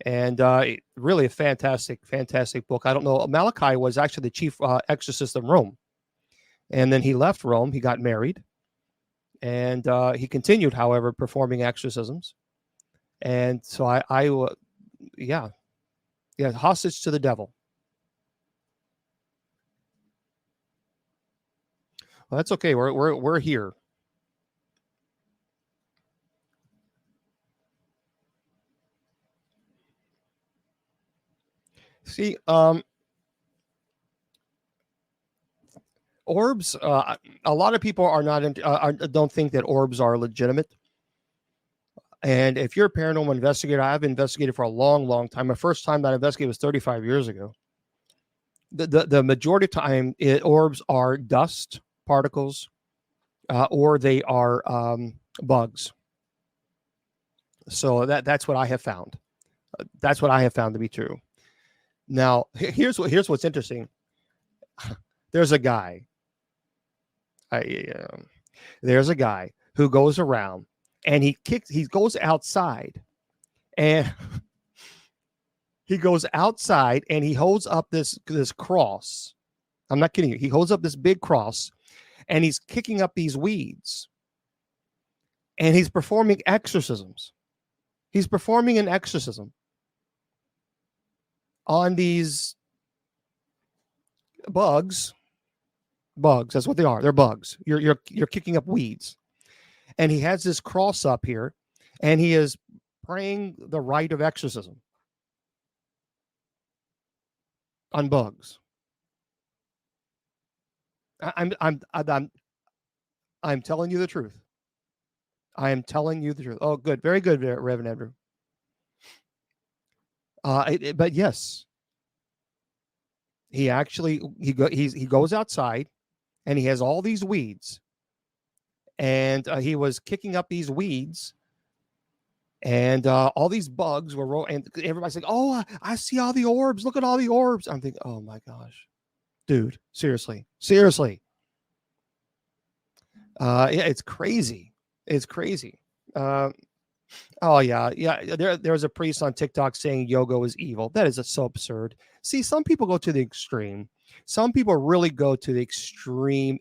And really a fantastic book. I don't know. Malachi was actually the chief exorcist of Rome. And then he left Rome. He got married. And he continued, however, performing exorcisms. And so Hostage to the Devil. Well, that's okay. We're here. See, orbs. A lot of people are not don't think that orbs are legitimate. And if you're a paranormal investigator, I've investigated for a long, long time. My first time that I investigated was 35 years ago. The majority of time, orbs are dust particles, or they are bugs. So that's what I have found. That's what I have found to be true. Now, here's what's interesting. There's a guy. There's a guy who goes around and he goes outside, and he goes outside and he holds up this cross. I'm not kidding you. He holds up this big cross and he's kicking up these weeds, and he's performing exorcisms. He's performing an exorcism on these bugs. Bugs, that's what they are. They're bugs. You're kicking up weeds. And he has this cross up here, and he is praying the rite of exorcism on bugs. I'm telling you the truth. I am telling you the truth. Oh, good. Very good, Reverend Andrew. But yes, he actually he goes outside, and he has all these weeds, and he was kicking up these weeds, and all these bugs were and everybody's like, "Oh, I see all the orbs. Look at all the orbs." I'm thinking, "Oh my gosh, dude, seriously." It's crazy. It's crazy. Oh yeah. There's a priest on TikTok saying yoga is evil. That is so absurd. See, some people go to the extreme. Some people really go to the extreme,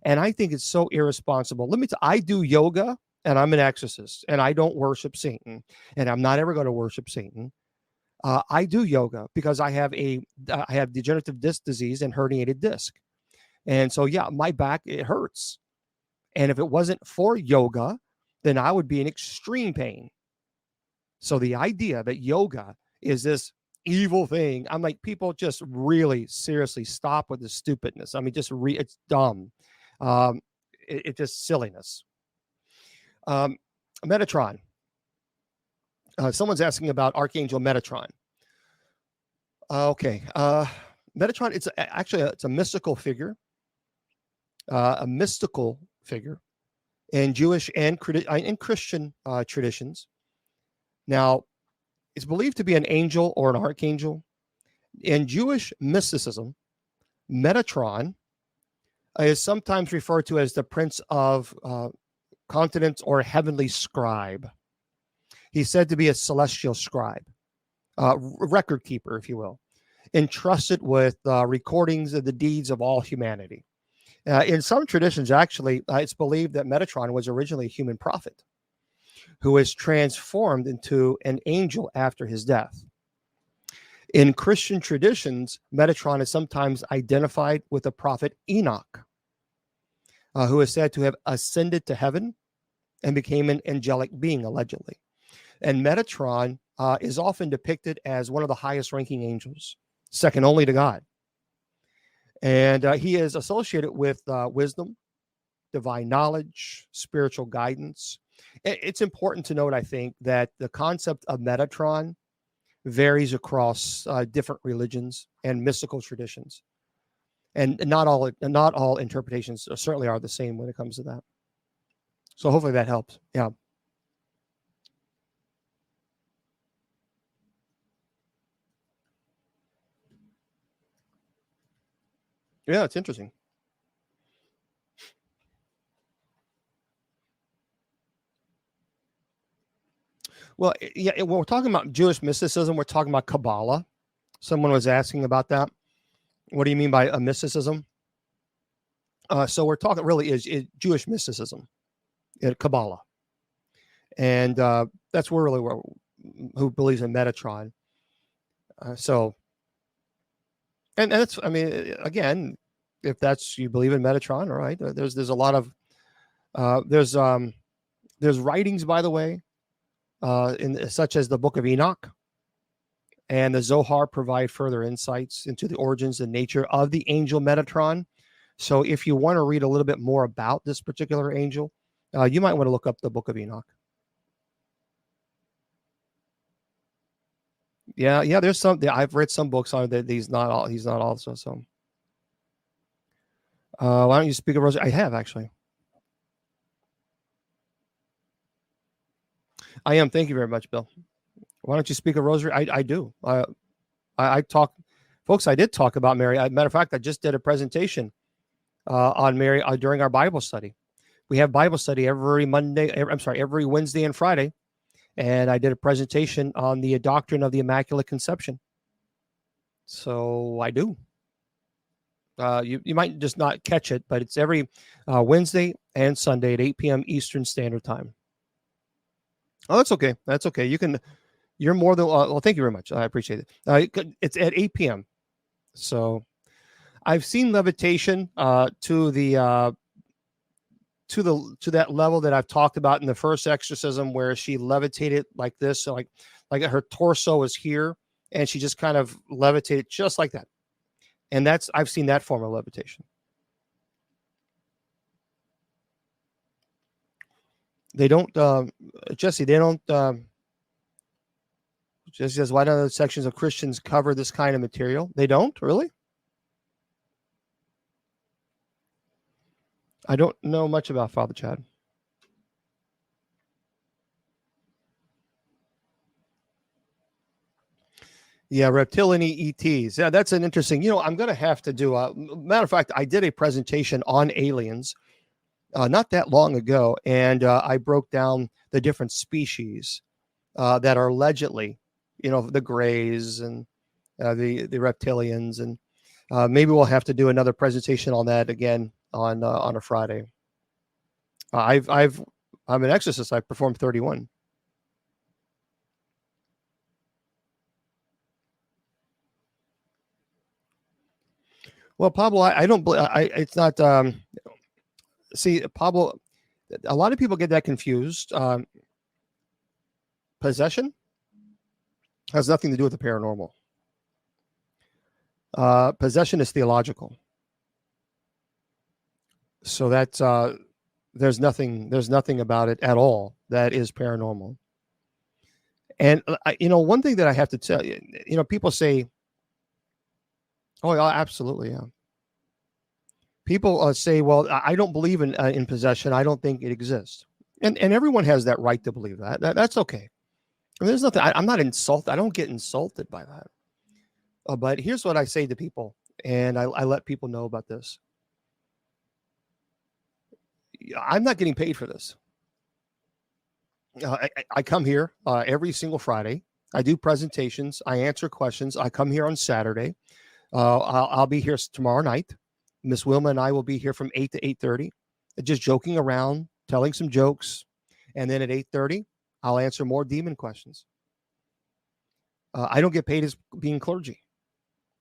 and I think it's so irresponsible. I do yoga, and I'm an exorcist, and I don't worship Satan, and I'm not ever going to worship Satan. I do yoga because I have degenerative disc disease and herniated disc, and so my back, it hurts. And if it wasn't for yoga, then I would be in extreme pain. So the idea that yoga is this evil thing, I'm like, people just really seriously stop with the stupidness. I mean, it's dumb. It's just silliness. Metatron. Someone's asking about Archangel Metatron. Okay. Metatron, it's a mystical figure. In Jewish and Christian traditions. Now, it's believed to be an angel or an archangel. In Jewish mysticism, Metatron is sometimes referred to as the Prince of Continents or heavenly scribe. He's said to be a celestial scribe, record keeper, if you will, entrusted with recordings of the deeds of all humanity. In some traditions, actually, it's believed that Metatron was originally a human prophet who was transformed into an angel after his death. In Christian traditions, Metatron is sometimes identified with the prophet Enoch, who is said to have ascended to heaven and became an angelic being, allegedly. And Metatron is often depicted as one of the highest ranking angels, second only to God. And he is associated with wisdom, divine knowledge, spiritual guidance. It's important to note, I think, that the concept of Metatron varies across different religions and mystical traditions, and not all interpretations certainly are the same when it comes to that. So hopefully that helps. Yeah, yeah, it's interesting. Well, yeah, when we're talking about Jewish mysticism, we're talking about Kabbalah. Someone was asking about that. What do you mean by a mysticism? So we're talking really is Jewish mysticism, Kabbalah, and that's where really where, who believes in Metatron. So, and that's, I mean, again, if that's you believe in Metatron, all right. There's a lot of uh, there's um there's writings, by the way, in such as the Book of Enoch and the Zohar provide further insights into the origins and nature of the angel Metatron. So, if you want to read a little bit more about this particular angel, you might want to look up the Book of Enoch. Yeah, yeah. There's some. I've read some books on that. He's not all. He's not also. So, why don't you speak a rosary? I have actually. I am. Thank you very much, Bill. Why don't you speak a rosary? I do. I talk, folks. I did talk about Mary. Matter of fact, I just did a presentation on Mary during our Bible study. We have Bible study every Monday. I'm sorry, every Wednesday and Friday, and I did a presentation on the doctrine of the Immaculate Conception. So I do. You might just not catch it, but it's every Wednesday and Sunday at 8 p.m. Eastern Standard Time. Oh, that's okay. That's okay. You can. You're more than well. Thank you very much. I appreciate it. It's at 8 p.m. So I've seen levitation to that level that I've talked about in the first exorcism, where she levitated like this, so like her torso is here, and she just kind of levitated just like that. And that's I've seen that form of levitation. They don't, Jesse. They don't. Jesse says, why don't other sections of Christians cover this kind of material? They don't really. I don't know much about Father Chad. Yeah, reptilian ETs. Yeah, that's an interesting. I'm going to have to do a matter of fact. I did a presentation on aliens not that long ago, and I broke down the different species that are allegedly, the grays and the reptilians, and maybe we'll have to do another presentation on that again on a Friday. I'm an exorcist. I performed 31. Well, Pablo, I don't. It's not. See, Pablo, a lot of people get that confused. Possession has nothing to do with the paranormal. Possession is theological. So that's there's nothing about it at all that is paranormal. And one thing that I have to tell you, people say, "Oh, yeah, absolutely, yeah." People say, "Well, I don't believe in possession. I don't think it exists," and everyone has that right to believe that. That's okay. I mean, there's nothing. I'm not insulted. I don't get insulted by that. But here's what I say to people, and I let people know about this. I'm not getting paid for this. I come here every single Friday. I do presentations. I answer questions. I come here on Saturday. I'll be here tomorrow night. Miss Wilma and I will be here from 8 to 8:30, just joking around, telling some jokes. And then at 8:30, I'll answer more demon questions. I don't get paid as being clergy.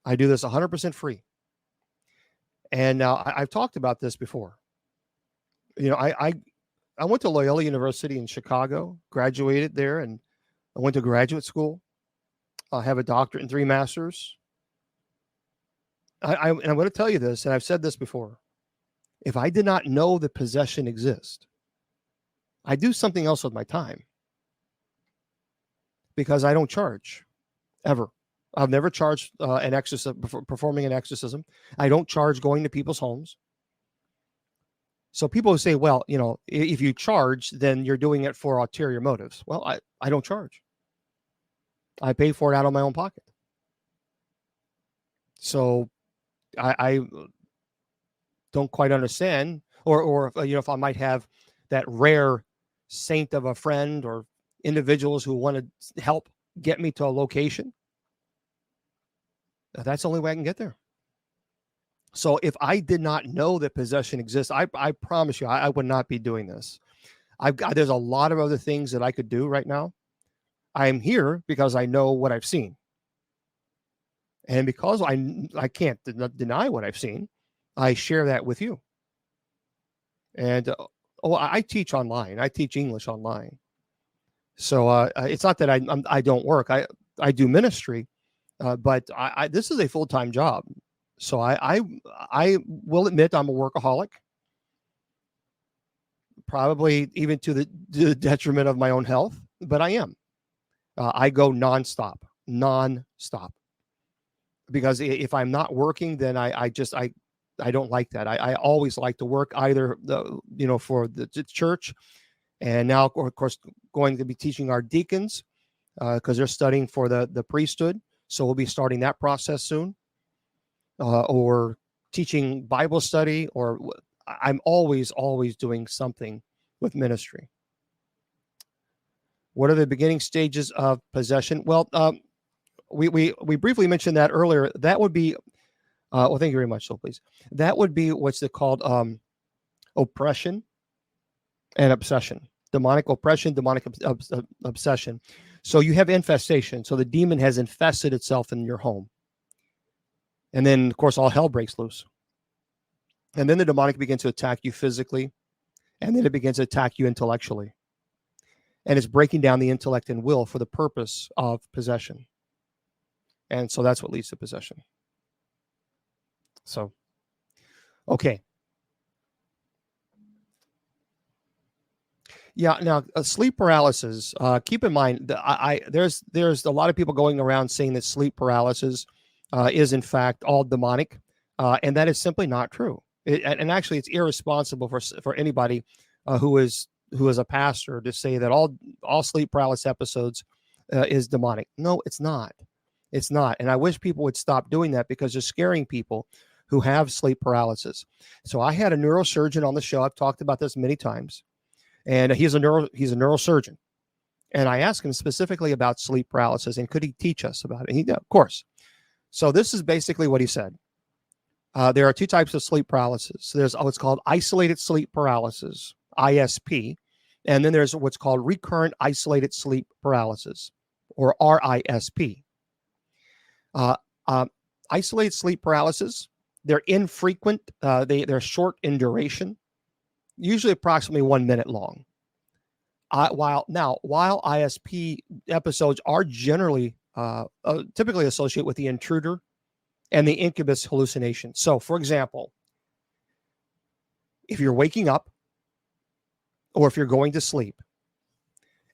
I do this 100% free. And I've talked about this before. I went to Loyola University in Chicago, graduated there, and I went to graduate school. I have a doctorate and 3 masters. And I'm going to tell you this, and I've said this before. If I did not know that possession exists, I do something else with my time because I don't charge ever. I've never charged an exorcism, performing an exorcism. I don't charge going to people's homes. So people say, well, if you charge, then you're doing it for ulterior motives. Well, I don't charge. I pay for it out of my own pocket. So I don't quite understand, or if I might have that rare saint of a friend or individuals who want to help get me to a location. That's the only way I can get there. So if I did not know that possession exists, I promise you, I would not be doing this. There's a lot of other things that I could do right now. I'm here because I know what I've seen. And because I can't deny what I've seen, I share that with you. And I teach online. I teach English online. So it's not that I don't work. I do ministry, but this is a full-time job. So I will admit I'm a workaholic, probably even to the detriment of my own health, but I am. I go nonstop, because if I'm not working, then I don't like that. I always like to work either for the church, and now of course going to be teaching our deacons because they're studying for the priesthood. So we'll be starting that process soon. Or teaching Bible study, or I'm always doing something with ministry. What are the beginning stages of possession? Well, we briefly mentioned that earlier. That would be, well, thank you very much. So please, that would be what's called oppression and obsession. Demonic oppression, demonic obsession. So you have infestation. So the demon has infested itself in your home. And then, of course, all hell breaks loose. And then the demonic begins to attack you physically. And then it begins to attack you intellectually. And it's breaking down the intellect and will for the purpose of possession. And so that's what leads to possession. So, okay. Yeah. Now, sleep paralysis. Keep in mind that there's a lot of people going around saying that sleep paralysis is in fact all demonic, and that is simply not true. And actually, it's irresponsible for anybody who is a pastor to say that all sleep paralysis episodes is demonic. No, it's not. It's not. And I wish people would stop doing that because they're scaring people who have sleep paralysis. So I had a neurosurgeon on the show. I've talked about this many times. And he's a neurosurgeon. And I asked him specifically about sleep paralysis and could he teach us about it? And he did, of course. So this is basically what he said. There are two types of sleep paralysis. There's what's called isolated sleep paralysis, ISP. And then there's what's called recurrent isolated sleep paralysis, or RISP. Isolated sleep paralysis, they're infrequent. They're short in duration, usually approximately 1 minute long. While ISP episodes are generally typically associated with the intruder and the incubus hallucination. So, for example, if you're waking up or if you're going to sleep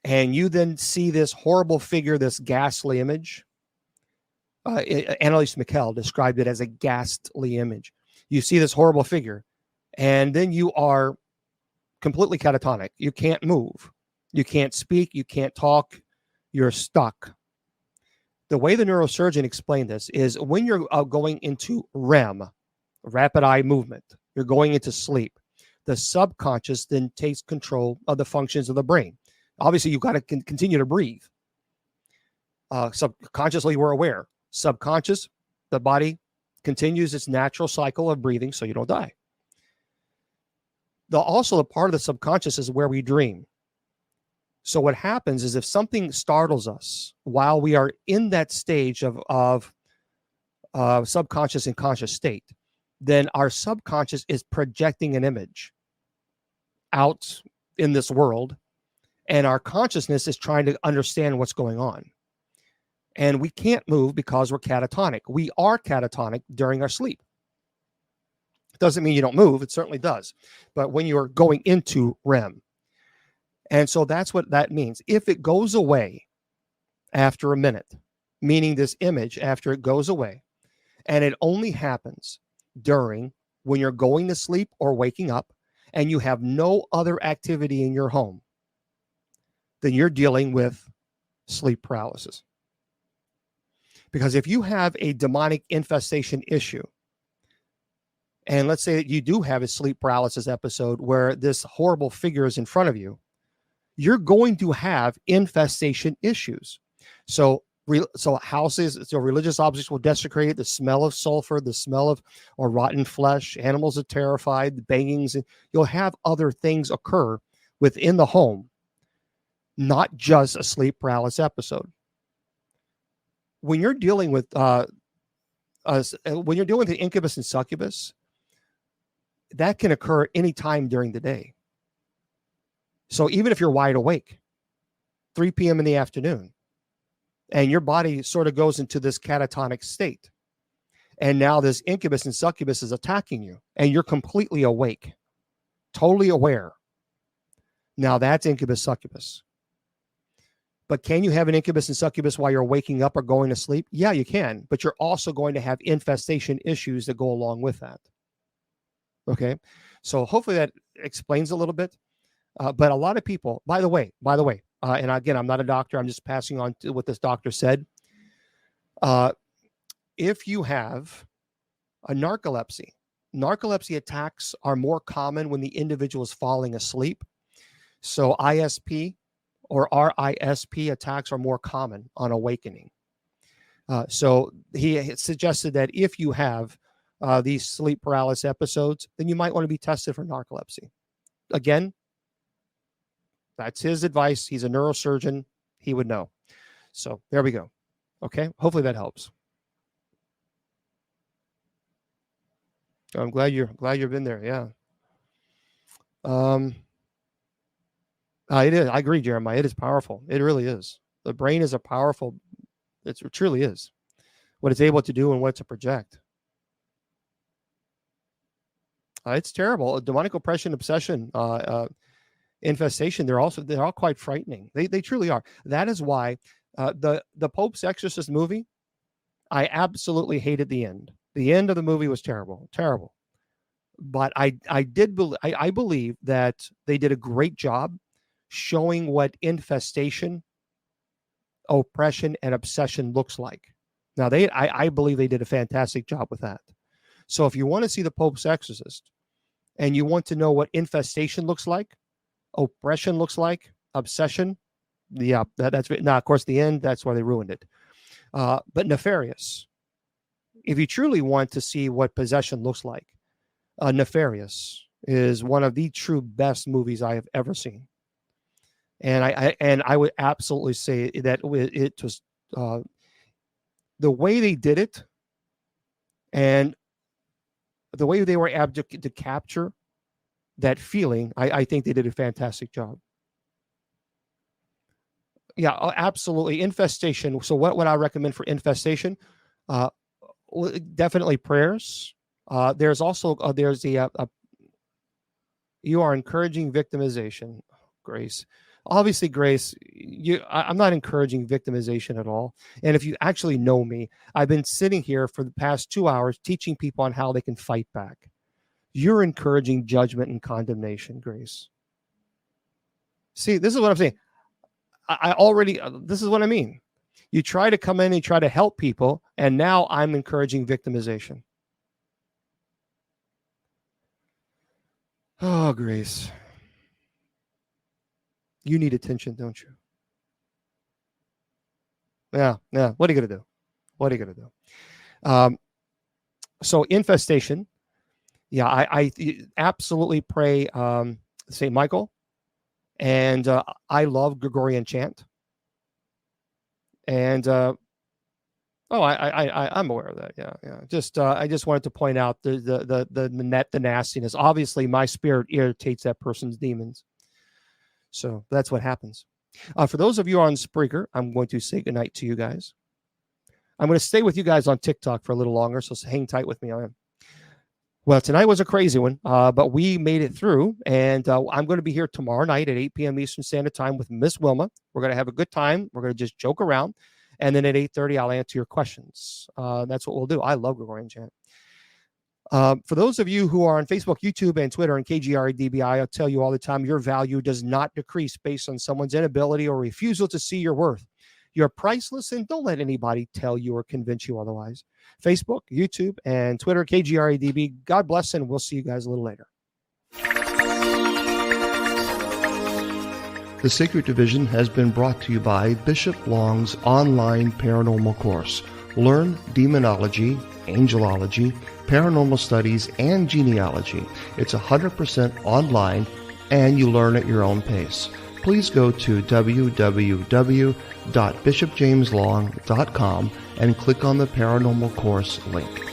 and you then see this horrible figure, this ghastly image, Annalise Michel described it as a ghastly image. You see this horrible figure, and then you are completely catatonic. You can't move. You can't speak. You can't talk. You're stuck. The way the neurosurgeon explained this is when you're going into REM, rapid eye movement, you're going into sleep. The subconscious then takes control of the functions of the brain. Obviously, you've got to continue to breathe. Subconsciously, we're aware. Subconscious, the body continues its natural cycle of breathing so you don't die. Also, a part of the subconscious is where we dream. So what happens is if something startles us while we are in that stage of subconscious and conscious state, then our subconscious is projecting an image out in this world, and our consciousness is trying to understand what's going on. And we can't move because we're catatonic. We are catatonic during our sleep. It doesn't mean you don't move. It certainly does. But when you're going into REM. And so that's what that means. If it goes away after a minute, meaning this image after it goes away, and it only happens during when you're going to sleep or waking up and you have no other activity in your home, then you're dealing with sleep paralysis. Because if you have a demonic infestation issue, and let's say that you do have a sleep paralysis episode where this horrible figure is in front of you, you're going to have infestation issues. So houses, so religious objects will desecrate, the smell of sulfur, the smell of or rotten flesh, animals are terrified, the bangings, and you'll have other things occur within the home, not just a sleep paralysis episode. When you're dealing with the incubus and succubus, that can occur anytime during the day. So even if you're wide awake, 3 p.m. in the afternoon, and your body sort of goes into this catatonic state, and now this incubus and succubus is attacking you, and you're completely awake, totally aware. Now that's incubus succubus. But can you have an incubus and succubus while you're waking up or going to sleep? Yeah, you can, but you're also going to have infestation issues that go along with that. Okay, so hopefully that explains a little bit. But a lot of people, by the way, and again, I'm not a doctor. I'm just passing on to what this doctor said. If you have a narcolepsy attacks are more common when the individual is falling asleep. So ISP or RISP attacks are more common on awakening. So he suggested that if you have these sleep paralysis episodes, then you might want to be tested for narcolepsy. Again, that's his advice. He's a neurosurgeon. He would know. So there we go. Okay. Hopefully that helps. I'm glad you've been there. Yeah. It is. I agree, Jeremiah. It is powerful. It really is. The brain is a powerful. It truly is. What it's able to do and what to project. It's terrible. Demonic oppression, obsession, infestation. They're all quite frightening. They truly are. That is why the Pope's Exorcist movie, I absolutely hated the end. The end of the movie was terrible. But I believe that they did a great job showing what infestation, oppression, and obsession looks like. Now I believe they did a fantastic job with that. So if you want to see the Pope's Exorcist and you want to know what infestation looks like, oppression looks like, obsession, yeah, that's now of course the end, that's why they ruined it. But nefarious. If you truly want to see what possession looks like, Nefarious is one of the true best movies I have ever seen. And I would absolutely say that it was the way they did it and the way they were able to capture that feeling. I think they did a fantastic job. Yeah, absolutely. Infestation. So what would I recommend for infestation? Definitely prayers. There's also you are encouraging victimization, Grace. Obviously, Grace, I'm not encouraging victimization at all. And if you actually know me, I've been sitting here for the past 2 hours teaching people on how they can fight back. You're encouraging judgment and condemnation, Grace. See, this is what I'm saying. This is what I mean. You try to come in and try to help people, and now I'm encouraging victimization. Oh, Grace. You need attention, don't you? Yeah. What are you going to do? So infestation. Yeah, I absolutely pray St. Michael. And I love Gregorian chant. And I'm aware of that. Yeah. Just I just wanted to point out the nastiness. Obviously, my spirit irritates that person's demons. So that's what happens. For those of you on Spreaker, I'm going to say goodnight to you guys. I'm going to stay with you guys on TikTok for a little longer, so hang tight with me. Well, tonight was a crazy one, but we made it through. And I'm going to be here tomorrow night at 8 p.m. Eastern Standard Time with Miss Wilma. We're going to have a good time. We're going to just joke around. And then at 8:30, I'll answer your questions. That's what we'll do. I love Gregorian chant. For those of you who are on Facebook, YouTube, and Twitter, and KGRDBI, I'll tell you all the time, your value does not decrease based on someone's inability or refusal to see your worth. You're priceless, and don't let anybody tell you or convince you otherwise. Facebook, YouTube, and Twitter, KGRADB. God bless, and we'll see you guys a little later. The Sacred Division has been brought to you by Bishop Long's online paranormal course. Learn demonology, angelology, paranormal studies, and genealogy. It's 100% online, and you learn at your own pace. Please go to www.bishopjameslong.com and click on the paranormal course link.